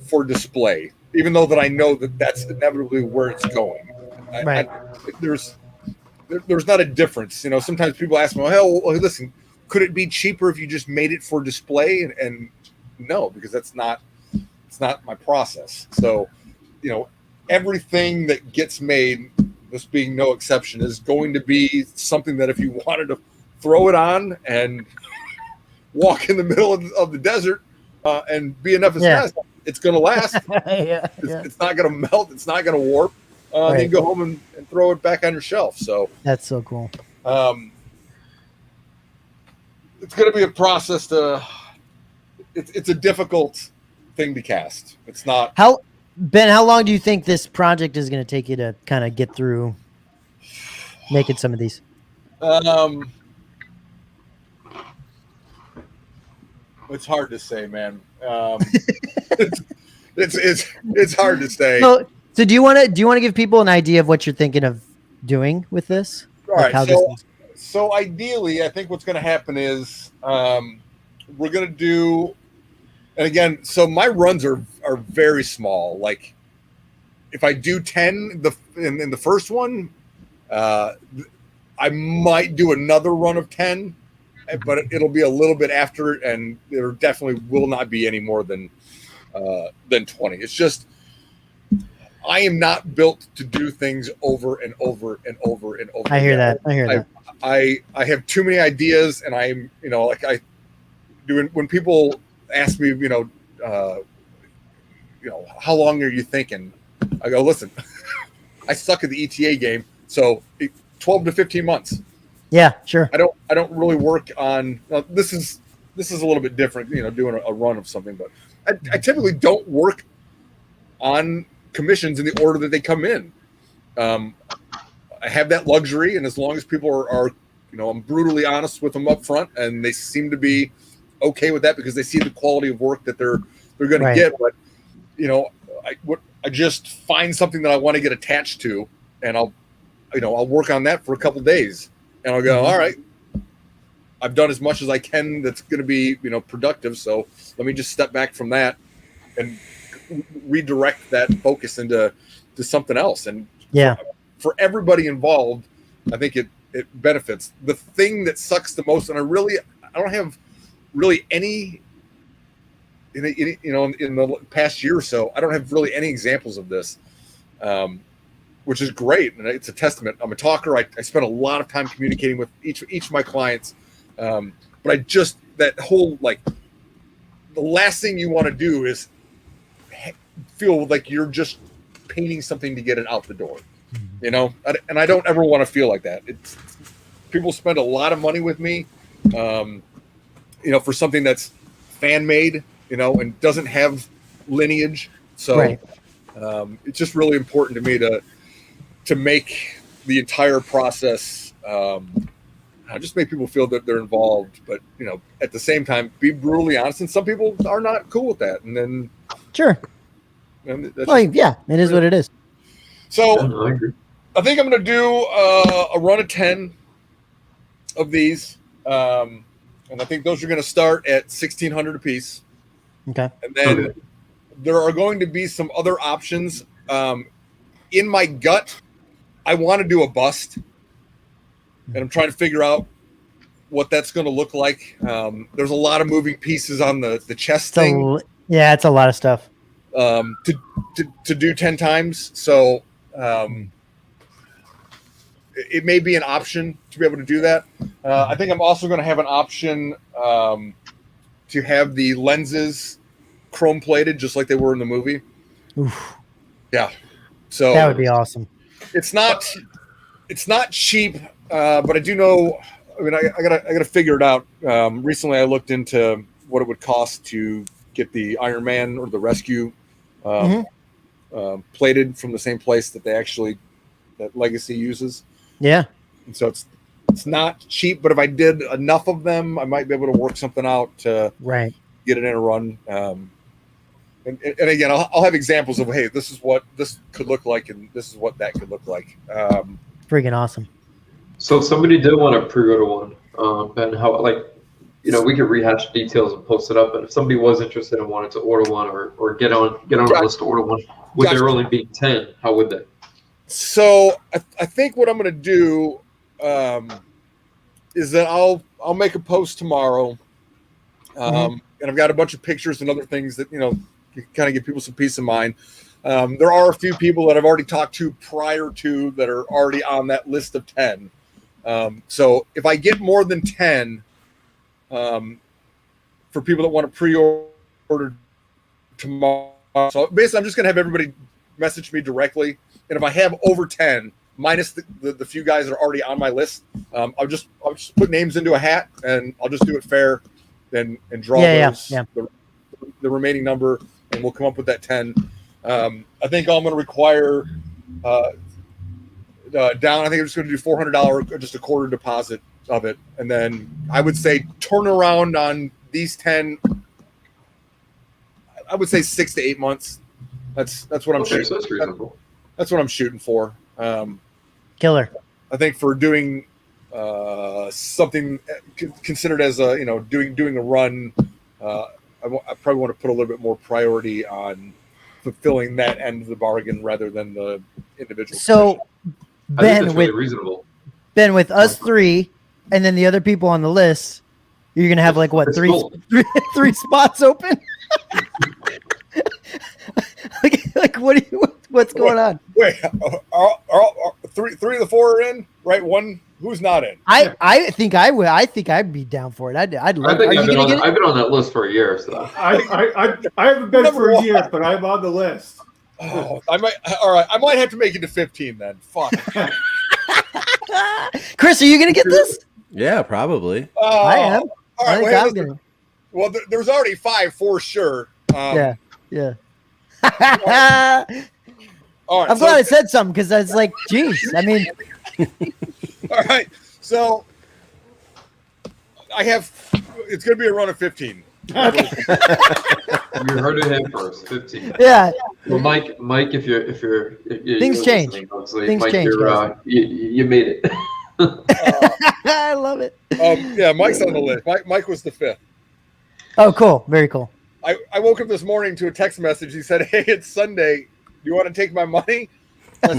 for display, even though that I know that that's inevitably where it's going. Right. There's not a difference. Sometimes people ask me, well, listen, could it be cheaper if you just made it for display? And no, because it's not my process. So, everything that gets made, this being no exception, is going to be something that if you wanted to throw it on and walk in the middle of the desert and be enough as it's going to last. It's not going to melt. It's not going to warp. Then you go home and throw it back on your shelf. So that's so cool. It's going to be a process it's a difficult thing to cast. It's not. Ben, how long do you think this project is going to take you to kind of get through making some of these? It's hard to say, man. It's hard to say. So do you want to give people an idea of what you're thinking of doing with this? All right. So ideally, I think what's going to happen is we're going to do, and again, so my runs are very small. Like if I do 10 in the first one, I might do another run of 10, but it'll be a little bit after, and there definitely will not be any more than 20. It's just I am not built to do things over and over and over and over. I hear that. I have too many ideas, and I'm like I do when people ask me how long are you thinking? I go, listen, I suck at the ETA game, so 12 to 15 months. Yeah, sure. I don't really work on this is a little bit different, doing a run of something, but I typically don't work on commissions in the order that they come in. I have that luxury, and as long as people are I'm brutally honest with them up front, and they seem to be okay with that because they see the quality of work that they're going to get. But I just find something that I want to get attached to, and I'll work on that for a couple of days, and I'll go, all right, I've done as much as I can that's going to be productive, so let me just step back from that and redirect that focus into something else. And for everybody involved, I think it benefits. The thing that sucks the most, and I don't have really any in the past year or so, I don't have really any examples of this, which is great, and it's a testament. I'm a talker. I spend a lot of time communicating with each of my clients, but that whole the last thing you want to do is feel like you're just painting something to get it out the door, and I don't ever want to feel like that. People spend a lot of money with me, for something that's fan made, and doesn't have lineage. So it's just really important to me to make the entire process, just make people feel that they're involved, but at the same time, be brutally honest. And some people are not cool with that, and then sure. And it is what it is. So I think I'm going to do a run of 10 of these, and I think those are going to start at $1,600 a piece. Okay. And then there are going to be some other options. In my gut, I want to do a bust, and I'm trying to figure out what that's going to look like. There's a lot of moving pieces on the chest thing. It's a lot of stuff. To do 10 times. So it may be an option to be able to do that. I think I'm also going to have an option to have the lenses chrome plated just like they were in the movie. Oof. Yeah. So that would be awesome. It's not cheap, but I do know, I gotta figure it out. Recently I looked into what it would cost to get the Iron Man or the Rescue plated from the same place that that Legacy uses. Yeah. And so it's not cheap, but if I did enough of them, I might be able to work something out to get it in a run. And again, I'll have examples of, hey, this is what this could look like, and this is what that could look like. Freaking awesome. So if somebody did want to pre-order one, and how, like, you know, we could rehash details and post it up. But if somebody was interested and wanted to order one or get on a list to order one, with there only being 10, how would they? So I think what I'm going to do is that I'll make a post tomorrow, and I've got a bunch of pictures and other things that, you know, kind of give people some peace of mind. There are a few people that I've already talked to prior to that are already on that list of 10. So if I get more than 10 for people that want to pre-order tomorrow, so basically I'm just going to have everybody message me directly. And if I have over 10, minus the few guys that are already on my list, I'll just put names into a hat, and I'll just do it fair and draw the remaining number, and we'll come up with that 10. I think I'm going to require down. I think I'm just going to do $400, just a quarter deposit of it, and then I would say turn around on these 10. I would say 6 to 8 months. That's what I'm shooting. So that's reasonable. That's what I'm shooting for. Killer. I think for doing something considered as a, you know, doing a run, I probably want to put a little bit more priority on fulfilling that end of the bargain rather than the individual. So I think that's really reasonable. Ben, with us three, and then the other people on the list, you're gonna have like what, three spots open? like what's going on? Wait, are three of the four are in, right? One who's not in? I think I would. I think I'd be down for it. I'd love. I've been on that list for a year. So I haven't been for a year, but I'm on the list. Oh, I might. All right, I might have to make it to 15 then. Fuck. Chris, are you gonna get this? Yeah, probably. I am. All right, well, there's already 5 for sure. Yeah. All right, I'm glad I said something, because I was like, geez. I mean, all right. So it's going to be a run of 15. You heard it here first. 15. Yeah. Well, Mike, if you're things change. Things Mike, change. You made it. I love it. Yeah, Mike's on the list. Mike was the 5th. Oh, cool. Very cool. I woke up this morning to a text message. He said, "Hey, it's Sunday. Do you want to take my money?" I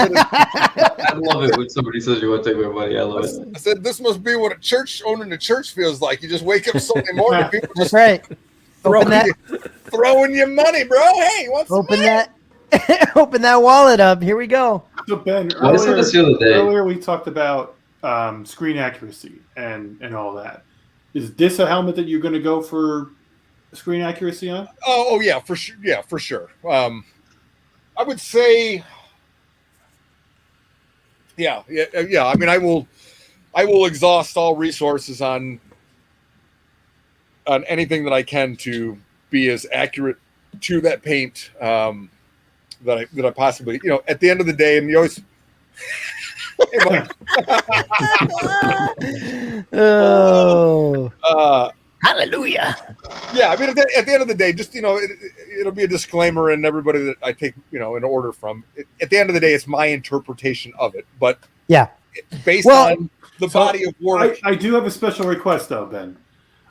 love it when somebody says you want to take my money. I love it. I said, "This must be what owning a church feels like. You just wake up Sunday morning, people just throwing you money, bro. Hey, open that wallet up. Here we go." So Ben, earlier we talked about screen accuracy and all that. Is this a helmet that you're going to go for screen accuracy on? Oh yeah, for sure. Yeah, for sure. I would say, yeah. I mean, I will exhaust all resources on anything that I can to be as accurate to that paint that I possibly. You know, at the end of the day, and you always. Hallelujah. Yeah, I mean, at the end of the day, just, you know, it'll be a disclaimer, and everybody that I take, you know, an order from. At the end of the day, it's my interpretation of it, but yeah, based on the body of work. I do have a special request, though, Ben.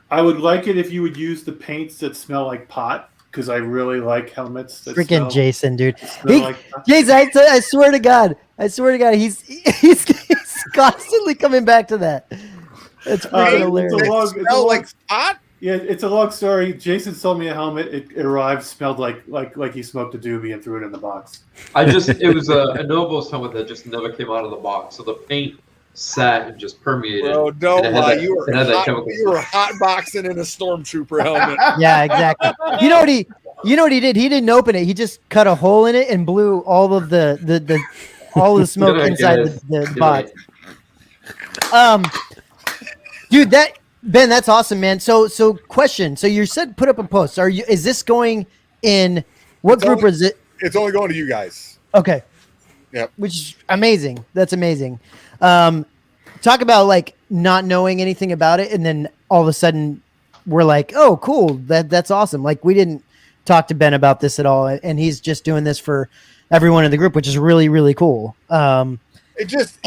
I would like it if you would use the paints that smell like pot, because I really like helmets that freaking Jason, dude. Jason, I swear to God, he's constantly coming back to that. It's freaking hilarious. It's like pot? Yeah, it's a long story. Jason sold me a helmet. It arrived, smelled like he smoked a doobie and threw it in the box. It was a Novos helmet that just never came out of the box. So the paint sat and just permeated. Bro, don't lie. You were hot boxing in a Stormtrooper helmet. Yeah, exactly. You know what he did? He didn't open it. He just cut a hole in it and blew all of the smoke inside the box. Dude, Ben, that's awesome, man. So question. So you said put up a post. Is this going in what group is it? It's only going to you guys. Okay. Yep. Which is amazing. That's amazing. Talk about like not knowing anything about it, and then all of a sudden we're like, oh, cool. That's awesome. Like we didn't talk to Ben about this at all, and he's just doing this for everyone in the group, which is really, really cool. Jason,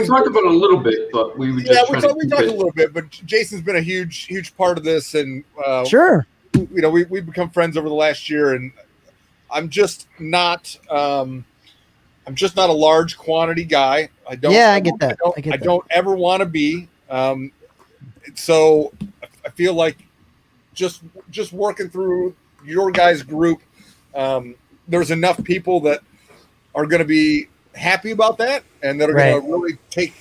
we talked about it a little bit, but we talked a little bit, but Jason's been a huge part of this, and sure, we've become friends over the last year, and I'm just not a large quantity guy. I get that. I don't ever want to be. So I feel like just working through your guys' group, there's enough people that are going to be happy about that, and that are going to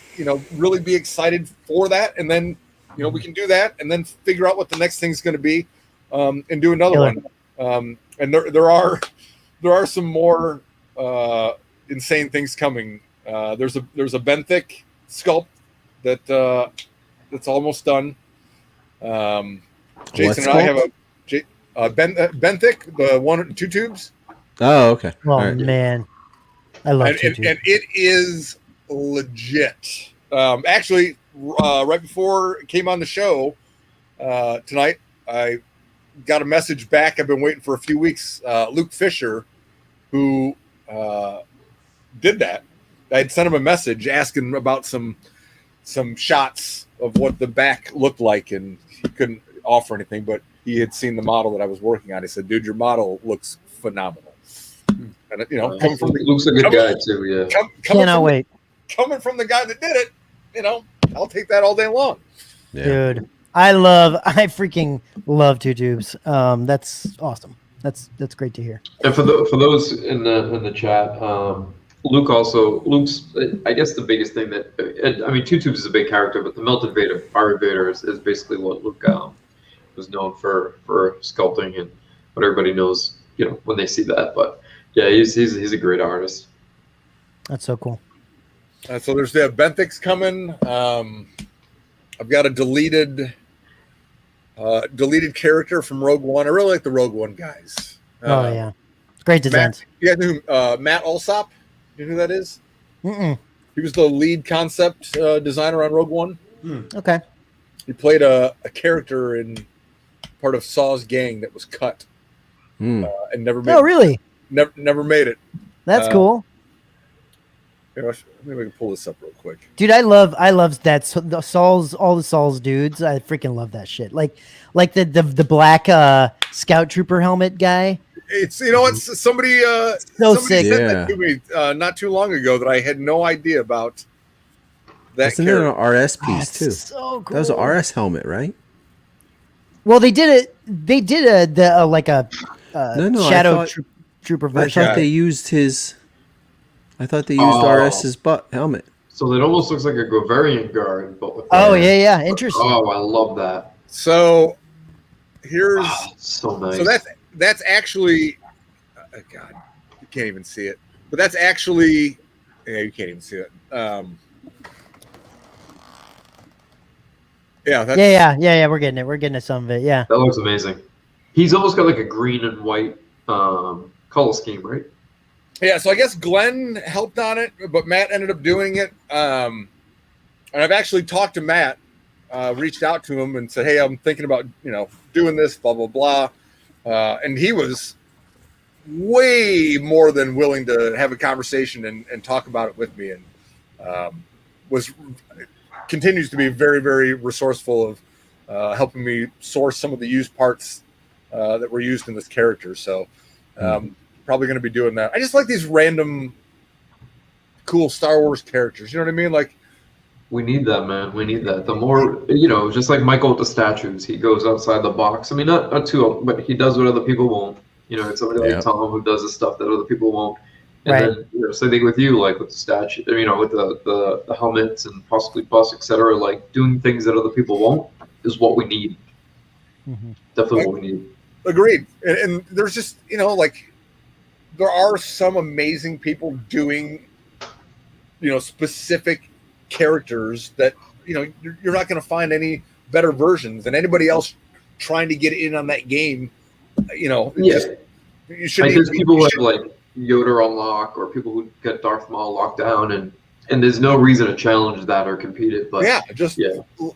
really be excited for that, and then we can do that, and then figure out what the next thing's going to be, and do another one. And there are some more insane things coming. There's a benthic sculpt that's almost done. Jason and I have a benthic, the 1 or 2 tubes. Oh, okay. Oh right. Man, I love it, and it is legit. Actually, right before it came on the show tonight, I got a message back. I've been waiting for a few weeks. Luke Fisher, who did that, I had sent him a message asking about some shots of what the back looked like, and he couldn't offer anything, but he had seen the model that I was working on. He said, "Dude, your model looks phenomenal." And looks a good guy too. Yeah, cannot wait. Coming from the guy that did it, I'll take that all day long. Yeah. Dude, I freaking love 2 tubes. That's awesome. That's great to hear. And for those in the chat, Luke's I guess the biggest thing that 2 tubes is a big character, but the melted Vader, Fiery Vader, is basically what Luke was known for sculpting, and what everybody knows when they see that. But yeah, he's a great artist. That's so cool. So there's the benthics coming. I've got a deleted character from Rogue One. I really like the Rogue One guys. Yeah, great designs. You guys knew Matt Alsop? You know who that is? Mm-mm. He was the lead concept designer on Rogue One. Okay. He played a character in part of Saw's gang that was cut and never made. Oh, really? Never made it. That's cool. Maybe we can pull this up real quick. Dude, I love that all the Saul's dudes. I freaking love that shit. Like the black Scout Trooper helmet guy. It's it's somebody sick. Said that to me not too long ago that I had no idea about. That's an RS piece too. So cool. That was an RS helmet, right? Well, they did it. They did a Shadow Trooper version. I thought they used his. I thought they used RS's butt helmet. So it almost looks like a Govarian guard, but with yeah, interesting. Oh, I love that. So here's so nice. So that's actually, God, you can't even see it. But that's actually, you can't even see it. Yeah. We're getting it. We're getting some of it. Yeah. That looks amazing. He's almost got like a green and white color scheme, right? Yeah. So I guess Glenn helped on it, but Matt ended up doing it. And I've actually talked to Matt, reached out to him and said, "Hey, I'm thinking about doing this, blah blah blah." And he was way more than willing to have a conversation and talk about it with me, and continues to be very, very resourceful of helping me source some of the used parts that were used in this character. So probably going to be doing that. I just like these random cool Star Wars characters. You know what I mean? Like, we need that, man. We need that. The more, just like Michael with the statues, he goes outside the box. I mean, not too, but he does what other people won't. It's somebody like Tom who does the stuff that other people won't. And then, same thing with you, like with the statue, with the helmets and possibly bus, etc. Like doing things that other people won't is what we need. Mm-hmm. Definitely what we need. Agreed. And there's just, like, there are some amazing people doing, specific characters that you're not going to find any better versions than anybody else trying to get in on that game. You shouldn't. There's people who have like Yoda unlock, or people who get Darth Maul locked down, and there's no reason to challenge that or compete it. But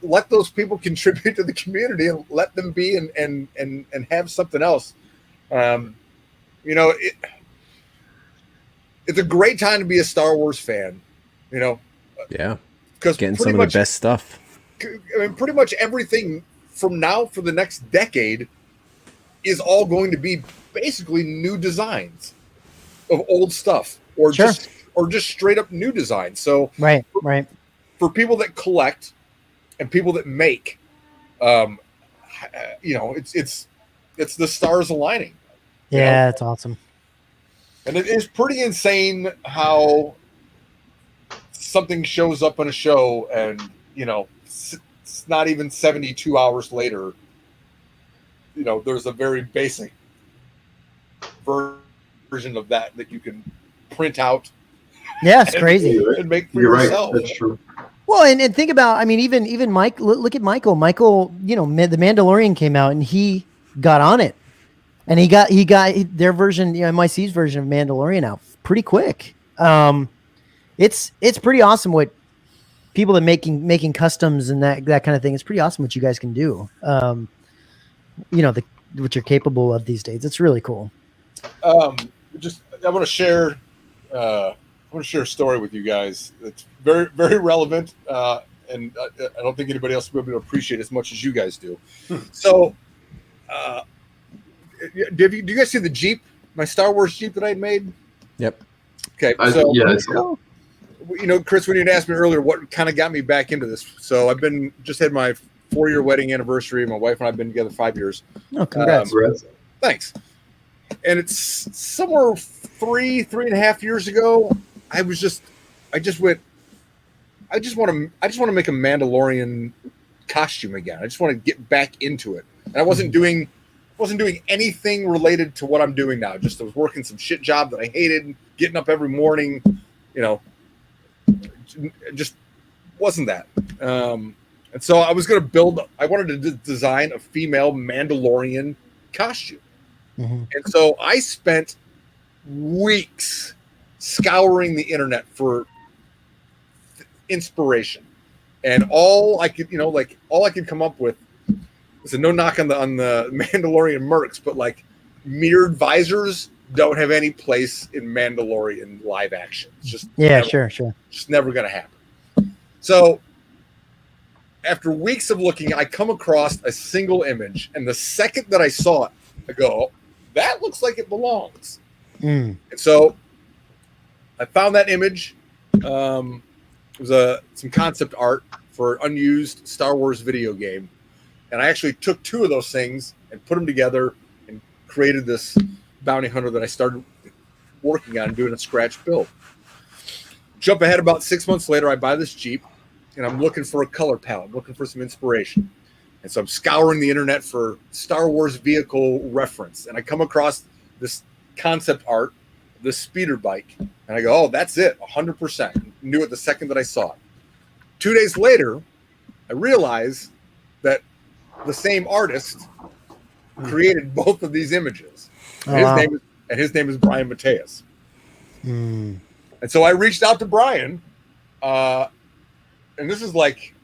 let those people contribute to the community and let them be and have something else. It's a great time to be a Star Wars fan. Yeah, because getting some of the best stuff. I mean, pretty much everything from now for the next decade is all going to be basically new designs of old stuff, or just straight up new designs. So right. For people that collect and people that make, it's the stars aligning. Yeah, it's awesome. And it is pretty insane how something shows up on a show and, it's not even 72 hours later, there's a very basic version of that you can print out. Yeah, it's crazy. And make for yourself. Right. That's true. Well, and think about, I mean, even Mike, look at Michael. Michael, the Mandalorian came out and he got on it. And he got their version, MYC's version of Mandalorian out pretty quick. It's pretty awesome what people that making customs and that kind of thing. It's pretty awesome what you guys can do. What you're capable of these days. It's really cool. I want to share a story with you guys. It's very, very relevant, and I don't think anybody else will be able to appreciate it as much as you guys do. So, do you guys see the Jeep, my Star Wars Jeep that I had made? Yep. Okay. Chris, when you asked me earlier what kind of got me back into this, so just had my 4-year wedding anniversary. My wife and I have been together 5 years. Oh, congrats! Thanks. And it's somewhere 3.5 years ago. I just want to make a Mandalorian costume again. I just want to get back into it. And I wasn't doing anything related to what I'm doing now. Just I was working some shit job that I hated, getting up every morning, just wasn't that. And so I was going to I wanted to design a female Mandalorian costume. Mm-hmm. And so I spent weeks scouring the internet for inspiration, and all I could come up with was no knock on the Mandalorian mercs, but like mirrored visors don't have any place in Mandalorian live action. It's just sure. Just never going to happen. So after weeks of looking, I come across a single image, and the second that I saw it, I go, oh, that looks like it belongs. And so I found that image. It was some concept art for an unused Star Wars video game. And I actually took 2 of those things and put them together and created this bounty hunter that I started working on doing a scratch build. Jump ahead about 6 months later, I buy this Jeep, and I'm looking for a color palette, looking for some inspiration. And so I'm scouring the internet for Star Wars vehicle reference, and I come across this concept art, this speeder bike, and I go, oh, that's it, 100%. Knew it the second that I saw it. 2 days later, I realize that the same artist created both of these images. And his name is Brian Mateus. And so I reached out to Brian, and this is like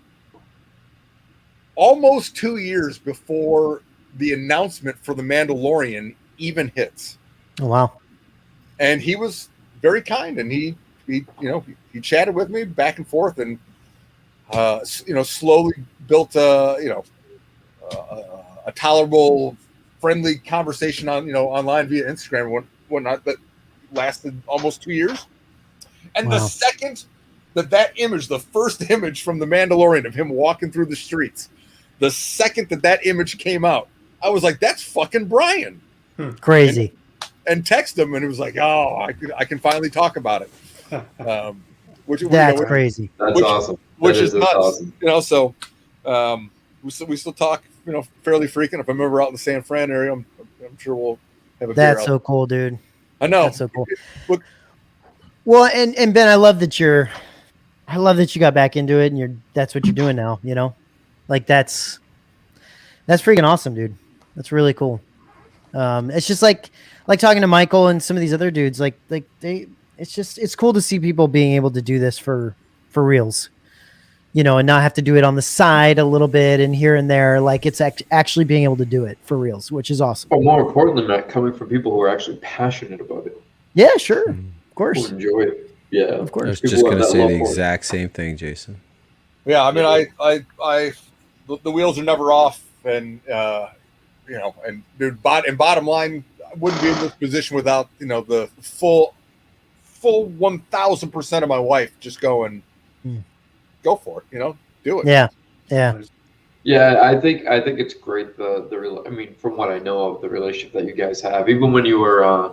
almost 2 years before the announcement for The Mandalorian even hits. Oh, wow. And he was very kind, and he chatted with me back and forth, and slowly built a tolerable, friendly conversation on online via Instagram and whatnot that lasted almost 2 years. And the second that image, the first image from The Mandalorian of him walking through the streets, the second that image came out, I was like, that's fucking Brian. Crazy. And text him, and it was like, oh, I can finally talk about it. That's crazy. That's awesome. Which is nuts. Awesome. So we still talk, fairly frequent. If I'm ever out in the San Fran area, I'm sure we'll have a beer. That's so cool, dude. I know. That's so cool. Well, and Ben, I love that you're I love that you got back into it and that's what you're doing now, you know? Like that's freaking awesome, dude. That's really cool. It's just like talking to Michael and some of these other dudes, it's cool to see people being able to do this for reals, you know, and not have to do it on the side a little bit and here and there. Like it's actually being able to do it for reals, which is awesome. But more importantly, Matt, coming from people who are actually passionate about it. Yeah, sure. Of course. Who enjoy it. Yeah, of course. I was just going to say the exact same thing, Jason. Yeah, I mean, the wheels are never off, and you know, and dude, bottom line, I wouldn't be in this position without, you know, the full 1,000% of my wife just going, go for it, you know, do it. Yeah. Yeah, I think it's great. I mean, from what I know of the relationship that you guys have, even when you were, I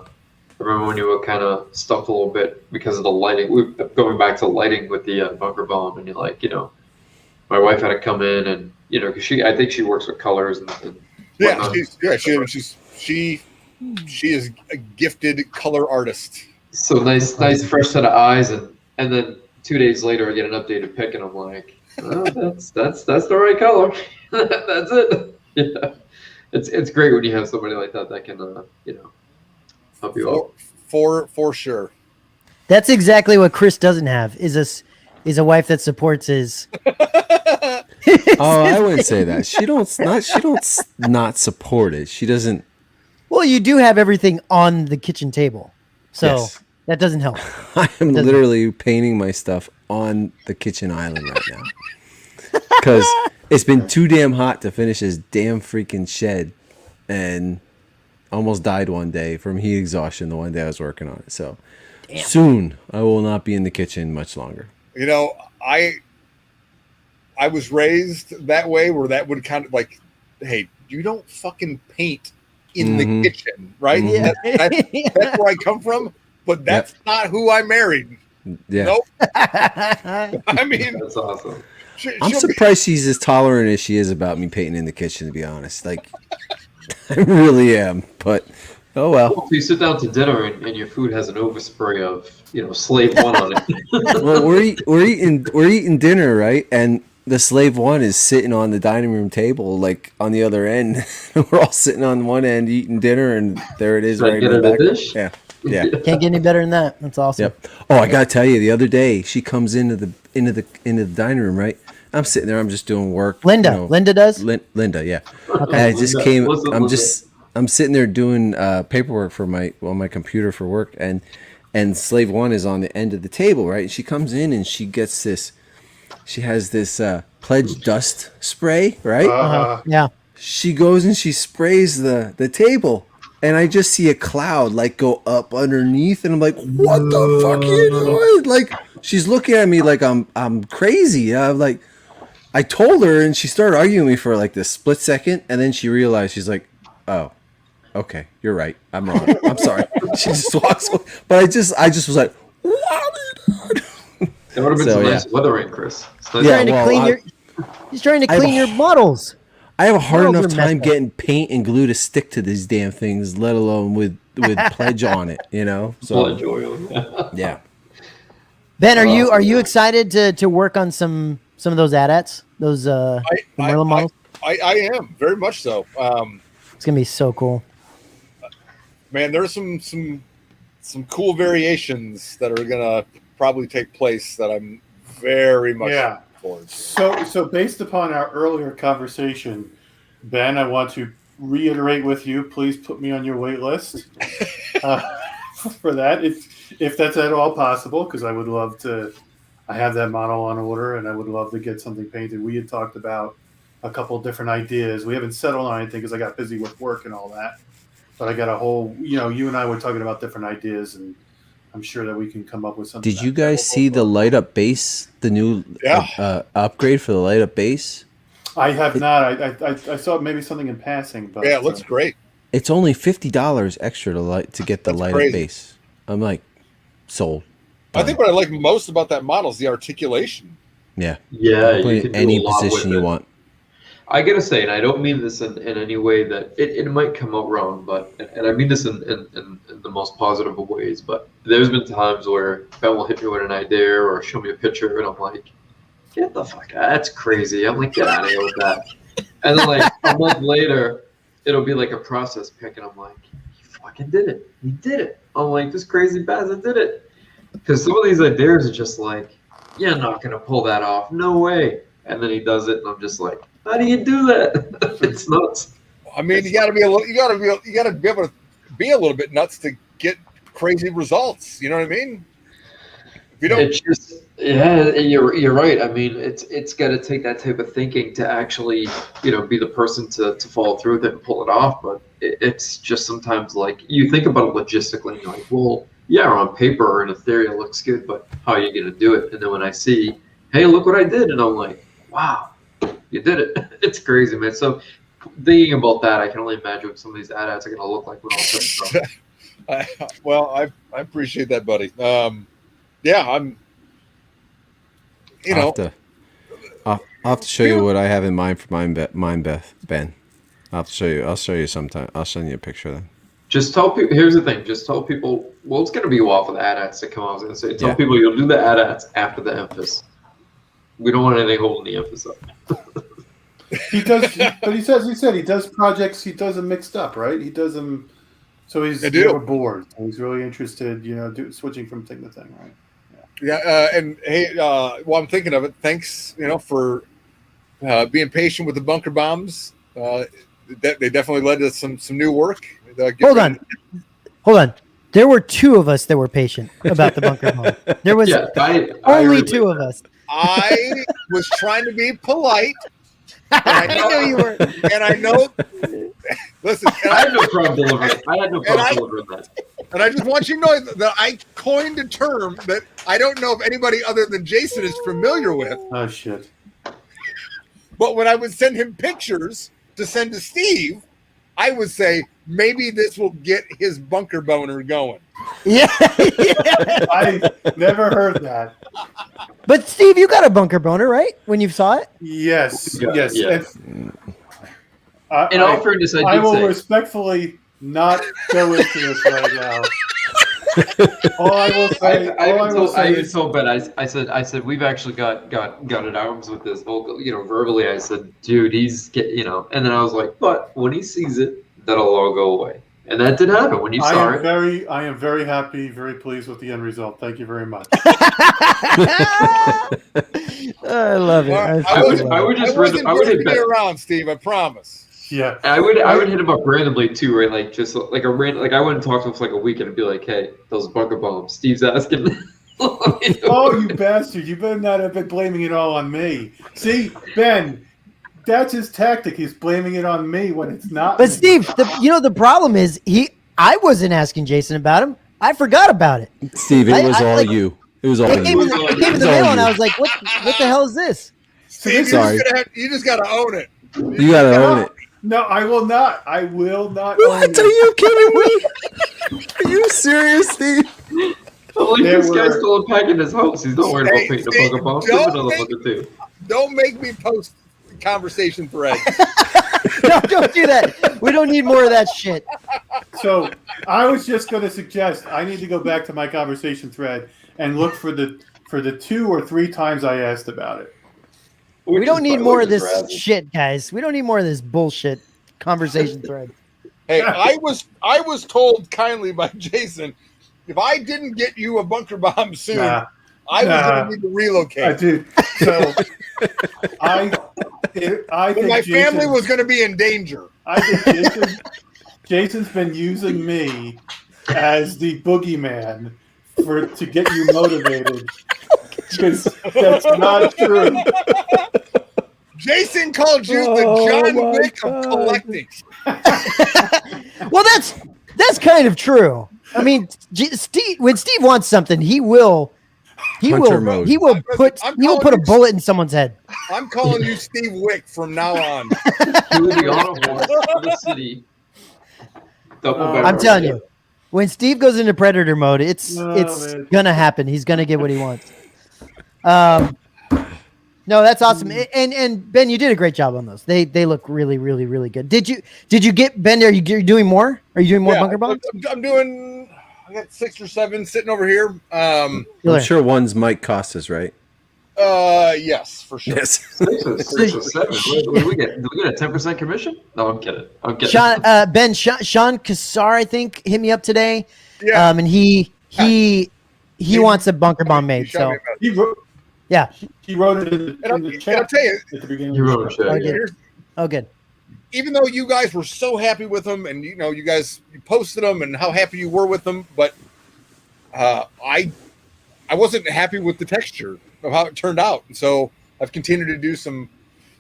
remember when you were kind of stuck a little bit because of the lighting. Going back to lighting with the bunker bomb, and you're like, you know, my wife had to come in, and you know, because I think she works with colors and yeah, she is a gifted color artist. So nice fresh set of eyes, and then 2 days later I get an updated pic, and I'm like, oh, that's the right color. That's it. Yeah, it's great when you have somebody like that can you know, help you out. For sure. That's exactly what Chris doesn't have. Is a wife that supports his. Oh, I wouldn't say that. She don't not support it. She doesn't. Well, you do have everything on the kitchen table, so Yes. that doesn't help. I am literally painting my stuff on the kitchen island right now because it's been too damn hot to finish this damn freaking shed, and almost died one day from heat exhaustion the one day I was working on it. So soon I will not be in the kitchen much longer. You know, I was raised that way, where that would kind of like, hey, you don't fucking paint in the kitchen, right? Yeah. That's where I come from, but that's not who I married. Yeah. Nope. I mean, That's awesome. I'm surprised she's as tolerant as she is about me painting in the kitchen, to be honest. Like, I really am, but oh well. So you sit down to dinner and your food has an overspray of, you know, Slave One on it. Well, we're eating dinner, right? And the Slave One is sitting on the dining room table, like on the other end. We're all sitting on one end eating dinner, and there it is, right in the back. Dish? Yeah. Can't get any better than that. That's awesome. Yep. Oh, I gotta tell you, the other day she comes into the dining room, right? I'm sitting there, I'm just doing work. Linda, you know, Linda does. Linda, yeah. Okay. And I just came. Linda. I'm sitting there doing paperwork for my computer for work, and Slave One is on the end of the table, right? And she comes in and she gets this. She has this pledge dust spray, right? Yeah. She goes and she sprays the table, and I just see a cloud like go up underneath, and I'm like, "What the fuck are you doing?" Like, she's looking at me like I'm crazy. I'm like, I told her, and she started arguing with me for like this split second, and then she realized, she's like, "Oh, okay, you're right. I'm wrong. I'm sorry." She just walks away. But I just was like, "What are you doing?" That would have been some nice weathering, Chris. He's trying to clean your models. I have a hard Models enough are messed time up. getting paint and glue to stick to these damn things, let alone with pledge on it, you know? So Pledge oil. yeah. Ben, are you excited to work on some of those AT-ATs? Those Merlin models? I am very much so. It's gonna be so cool. Man, there's some cool variations that are gonna probably take place that I'm very much looking forward to. So based upon our earlier conversation, Ben, I want to reiterate with you, please put me on your wait list for that, if that's at all possible, because I would love to. I have that model on order, and I would love to get something painted. We had talked about a couple different ideas. We haven't settled on anything because I got busy with work and all that. But I got a whole, you and I were talking about different ideas, and I'm sure that we can come up with something. Did you guys see the light up base, the new upgrade for the light up base? I have not. I saw maybe something in passing, but yeah, it looks great. It's only $50 extra to get the light up base. I'm like, sold. I think what I like most about that model is the articulation. Yeah. Yeah, Put you it can in any do a lot position with you it. want. I gotta say, and I don't mean this in any way that it might come out wrong, but and I mean this in the most positive of ways, but there's been times where Ben will hit me with an idea or show me a picture, and I'm like, get the fuck out, that's crazy. I'm like, get out of here with that. And then like a month later, it'll be like a process pick, and I'm like, he fucking did it. He did it. I'm like, this crazy bastard did it. Because some of these ideas are just like, you're not gonna pull that off. No way. And then he does it, and I'm just like, how do you do that? It's nuts. I mean, you gotta be able to be a little bit nuts to get crazy results. You know what I mean? If you don't, it's just, yeah, you're right. I mean, it's got to take that type of thinking to actually, be the person to follow through with it and pull it off. But it's just sometimes like you think about it logistically, and you're like, well, yeah, on paper or in a theory it looks good, but how are you going to do it? And then when I see, hey, look what I did, and I'm like, wow, you did it. It's crazy, man. So thinking about that, I can only imagine what some of these ads are going to look like when all said and done. Well, I appreciate that, buddy. Yeah, I'm. I'll have to show you what I have in mind for mine, Ben. I'll have to show you. I'll show you sometime. I'll send you a picture then. Just tell people. Here's the thing. Just tell people. Well, it's going to be a while for the ads to come out. I was going to say, tell people you'll do the ads after the Emphas. We don't want anything holding the Emphas up. He does, but he said he does projects. He does them mixed up, right? He does them. So he's never bored. He's really interested, switching from thing to thing, right? Yeah, and hey, while I'm thinking of it, thanks, for being patient with the bunker bombs. They definitely led to some new work. Hold on. There were two of us that were patient about the bunker bomb. There was only two of us. I was trying to be polite. And I know you were. And I know. Listen, I had no problem delivering. Delivering that. And I just want you to know that I coined a term that I don't know if anybody other than Jason is familiar with. Oh shit! But when I would send him pictures to send to Steve, I would say maybe this will get his bunker boner going. Yeah. I never heard that. But Steve, you got a bunker boner, right? When you saw it? Yes. Yeah. In all fairness, I will respectfully not go into this right now. All I will say, I even told Ben, I said we've actually got at arms with this vocal, verbally. I said, dude, and then I was like, but when he sees it, that'll all go away. And that did happen when you saw it. I am very happy, very pleased with the end result. Thank you very much. I love it. I would hit Ben around, Steve. I promise. Yeah, I would hit him up randomly too, right? Like just like a random, like I wouldn't talk to him for like a week and I'd be like, hey, those bunker bombs. Steve's asking. Oh, you bastard! You better not have been blaming it all on me. See, Ben. That's his tactic. He's blaming it on me when it's not. But Steve, the problem is I wasn't asking Jason about him. I forgot about it. Steve, it was all you. It was all you. I came in the mail and I was like, what the hell is this? Steve, you just got to own it. You got to own it. No, I will not. I will not. What? Are you kidding me? Are you serious, Steve? This guy's still unpacking his house. He's not worried about painting a bunker bomb. Don't make me post conversation thread. No, don't do that. We don't need more of that shit. So I was just going to suggest I need to go back to my conversation thread and look for the 2 or 3 times I asked about it. We don't need more of this shit, guys. We don't need more of this bullshit conversation thread. Hey, I was told kindly by Jason, if I didn't get you a bunker bomb soon, I was going to need to relocate. I did. So I think my family was going to be in danger. I think Jason's been using me as the boogeyman to get you motivated. Because that's not true. Jason called you the John Wick of collecting. Well, that's kind of true. I mean, when Steve wants something, he will put a bullet in someone's head. I'm calling you Steve Wick from now on. The honor horse of the city. I'm telling you, when Steve goes into Predator mode, it's gonna happen. He's gonna get what he wants. No, that's awesome. And Ben, you did a great job on those. They look really, really, really good. Did you get Ben? Are you doing more? Are you doing more bunker bombs? I'm doing. I got 6 or 7 sitting over here. I'm sure one's Mike Costas, right? Yes, for sure. Yes. 6 or 7. What do we get? Do we get a 10% commission? No, I'm kidding. Sean Kassar, I think, hit me up today. Yeah. And he wants a bunker bomb made. So he wrote it in the chat. I'll tell you, at the beginning. You wrote it. Oh, good. Even though you guys were so happy with them, and you posted them and how happy you were with them, but I wasn't happy with the texture of how it turned out, and so I've continued to do some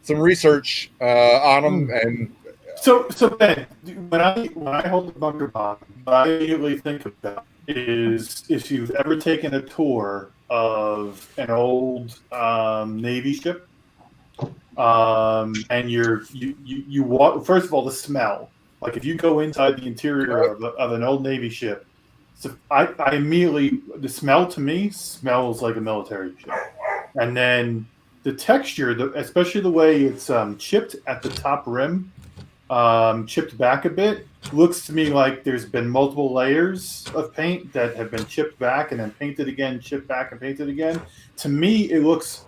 research on them. And so Ben, when I hold the bunker bomb, what I immediately think about is if you've ever taken a tour of an old Navy ship, and you walk. First of all, the smell. Like if you go inside the interior of an old Navy ship, so I immediately, the smell to me smells like a military ship, and then the texture, especially the way it's chipped at the top rim, chipped back a bit, looks to me like there's been multiple layers of paint that have been chipped back and then painted again, chipped back and painted again. To me, it looks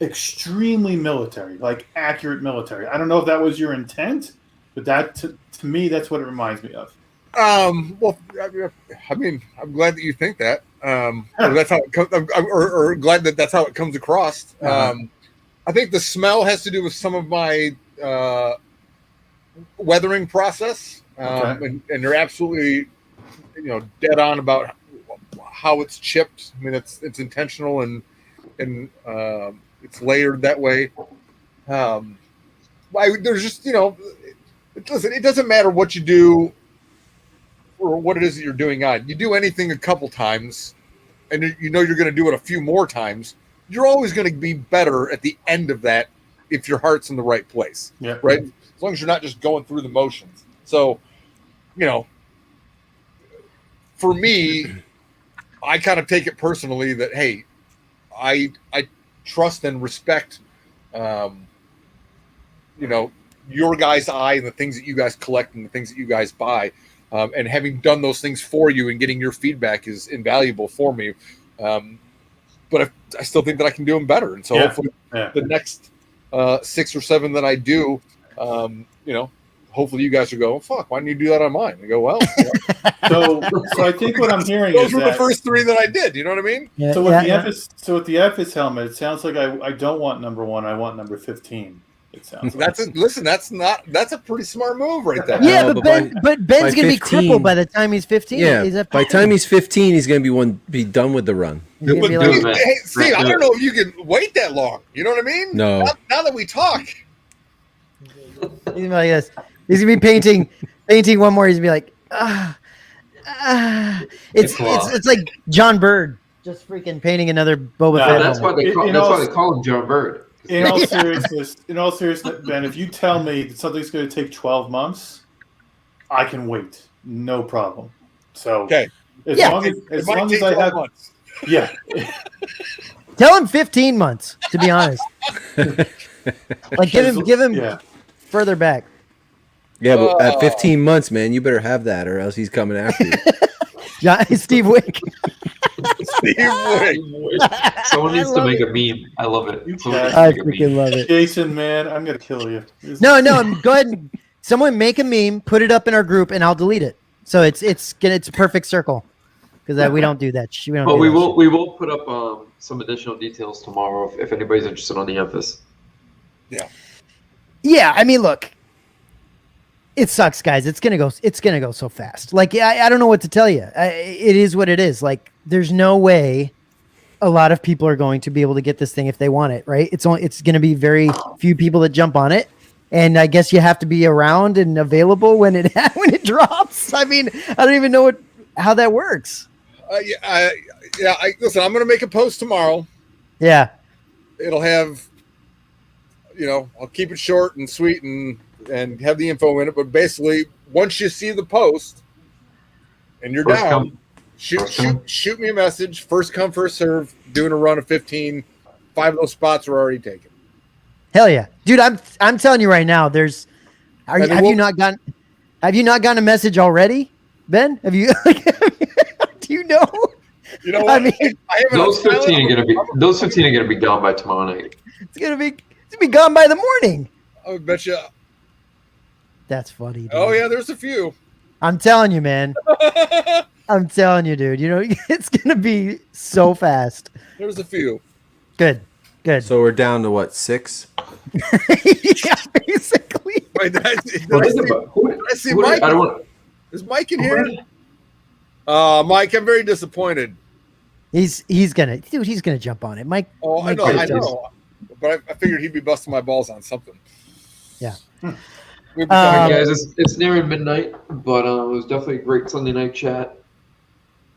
extremely military, like accurate military. I don't know if that was your intent, but that to me, that's what it reminds me of. Well, I mean, I'm glad that you think that. Or that's how it comes, or glad that that's how it comes across. I think the smell has to do with some of my weathering process, and they're absolutely, dead on about how it's chipped. I mean, it's intentional and it's layered that way. There's just listen. It doesn't matter what you do or what it is that you're doing on. You do anything a couple times, and you're going to do it a few more times. You're always going to be better at the end of that if your heart's in the right place. Yeah. Right. As long as you're not just going through the motions. So, for me, I kind of take it personally that, hey, I trust and respect, your guys' eye and the things that you guys collect and the things that you guys buy, and having done those things for you and getting your feedback is invaluable for me. But I still think that I can do them better, and so hopefully the next 6 or 7 that I do, hopefully you guys will go, oh, fuck, why didn't you do that on mine? I go, well. So I think what I'm hearing those is were the first 3 that I did. You know what I mean? Yeah, so with the FS helmet, it sounds like I don't want number 1. I want number 15. It sounds. Like. That's a pretty smart move right there. Yeah, but Ben's gonna be crippled by the time he's 15. Yeah, by the time he's 15, he's gonna be done with the run. But hey, Steve, I don't know if you can wait that long. You know what I mean? No. Now that we talk, He's gonna be like this. He's gonna be painting one more. He's gonna be like, It's like John Bird just freaking painting another Boba Fett. That's why they call him John Bird. In all seriousness, Ben, if you tell me that something's going to take 12 months, I can wait, no problem. So, as long as I have, months. Tell him 15 months. To be honest, like give him further back. Yeah, but at 15 months, man, you better have that, or else he's coming after you. Steve Wick. Steve Wick. Someone needs to make a meme. I love it. I freaking love it. Jason, man, I'm gonna kill you. No, go ahead. And, someone make a meme, put it up in our group, and I'll delete it. So it's a perfect circle because we don't do that. We will put up some additional details tomorrow if anybody's interested on the Emphas. Yeah. Yeah, I mean, look. It sucks, guys. It's gonna go so fast. Like I don't know what to tell you. It is what it is. Like there's no way a lot of people are going to be able to get this thing if they want it, right? It's going to be very few people that jump on it, and I guess you have to be around and available when it drops. I mean, I don't even know how that works. Listen, I'm gonna make a post tomorrow. Yeah, it'll have, I'll keep it short and sweet and have the info in it, but basically once you see the post and you're down, shoot me a message. First come, first serve, doing a run of 15. 5 of those spots are already taken. Hell yeah, dude! I'm telling you right now. Have you not gotten a message already, Ben? Have you? Do you know? You know what? I mean, those 15 are gonna be gone by tomorrow night. It's gonna be gone by the morning. I bet you. That's funny. Dude. Oh yeah, there's a few. I'm telling you, man. I'm telling you, dude. You know, it's gonna be so fast. There's a few. Good. So we're down to what, 6? Yeah, basically. Wait, did I see Mike? Is Mike in here? Mike, I'm very disappointed. He's gonna jump on it, Mike. Oh, Mike I know. But I figured he'd be busting my balls on something. Yeah. Guys, it's nearing midnight, but it was definitely a great Sunday night chat.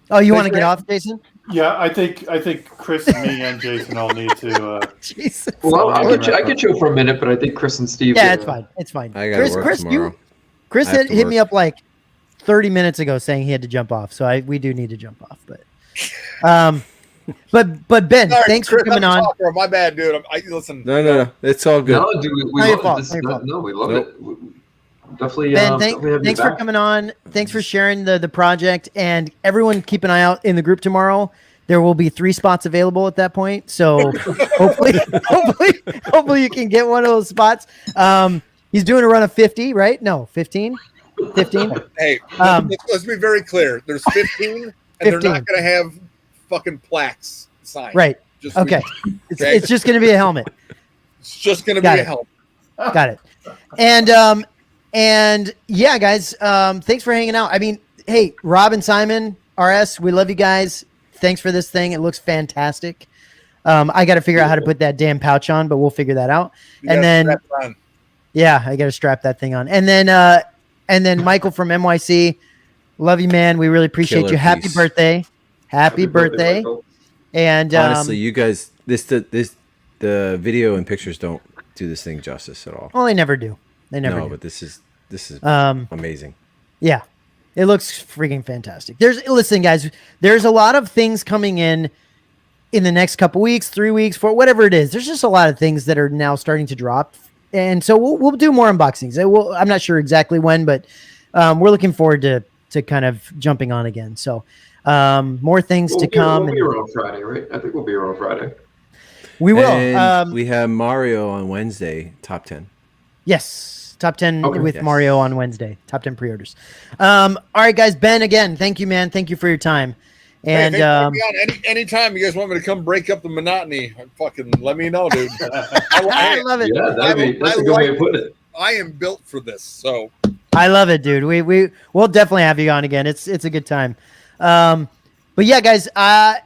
Oh, you want to get off, Jason? Yeah, I think Chris and me and Jason all need to. Jesus. Well, I could chill for a minute, but I think Chris and Steve. Yeah, it's fine. It's fine. I gotta work tomorrow. Chris hit me up like 30 minutes ago saying he had to jump off, so we do need to jump off. But Ben, Sorry, thanks Chris, for coming on. Talker. My bad, dude. Listen. No, it's all good. No, dude, we love it. No, we love it. Definitely. Ben, thanks for coming on. Thanks for sharing the project, and everyone keep an eye out in the group tomorrow. There will be 3 spots available at that point, so hopefully you can get one of those spots. He's doing a run of 50, right? No, 15. 15. Hey, let's be very clear. There's 15, and they're not going to have fucking plaques signed. Right. Okay. It's just going to be a helmet. It's just going to be a helmet. Got it. And yeah, guys, thanks for hanging out. I mean, hey, Rob and Simon, RS, we love you guys. Thanks for this thing. It looks fantastic. I got to figure out how to put that damn pouch on, but we'll figure that out. And then, yeah, I got to strap that thing on. And then Michael from MYC, love you, man. We really appreciate you. Happy birthday. Happy birthday. And honestly, you guys, the video and pictures don't do this thing justice at all. Well, they never do. No, but this is amazing. Yeah. It looks freaking fantastic. Listen, guys, there's a lot of things coming in the next couple weeks, 3 weeks, 4, whatever it is. There's just a lot of things that are now starting to drop. And so we'll do more unboxings. I'm not sure exactly when, but we're looking forward to kind of jumping on again. So more things to come. We'll be here on Friday, right? I think we'll be here on Friday. We will. And we have Mario on Wednesday, top 10. Yes. Top 10 with Mario on Wednesday. Top 10 pre-orders. All right, guys. Ben, again, thank you, man. Thank you for your time. And anytime you guys want me to come break up the monotony, fucking let me know, dude. I love it. Yeah, that's a good way to put it. I am built for this, so I love it, dude. We'll definitely have you on again. It's a good time. But yeah, guys,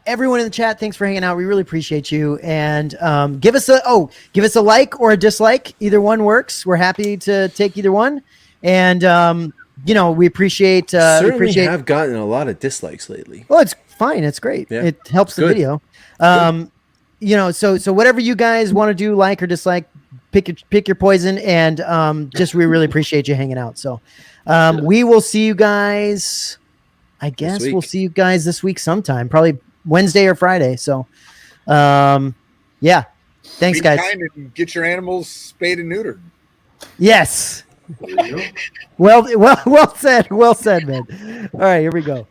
everyone in the chat, thanks for hanging out. We really appreciate you. And give us a like or a dislike. Either one works. We're happy to take either one. And we appreciate. Certainly have gotten a lot of dislikes lately. Well, it's fine. It's great. Yeah. It helps the video. So whatever you guys want to do, like or dislike, pick your poison. And we really appreciate you hanging out. So we will see you guys. I guess we'll see you guys this week sometime, probably Wednesday or Friday. So, yeah. Thanks, guys. Be kind and get your animals spayed and neutered. Yes. Well said. Well said, man. All right, here we go.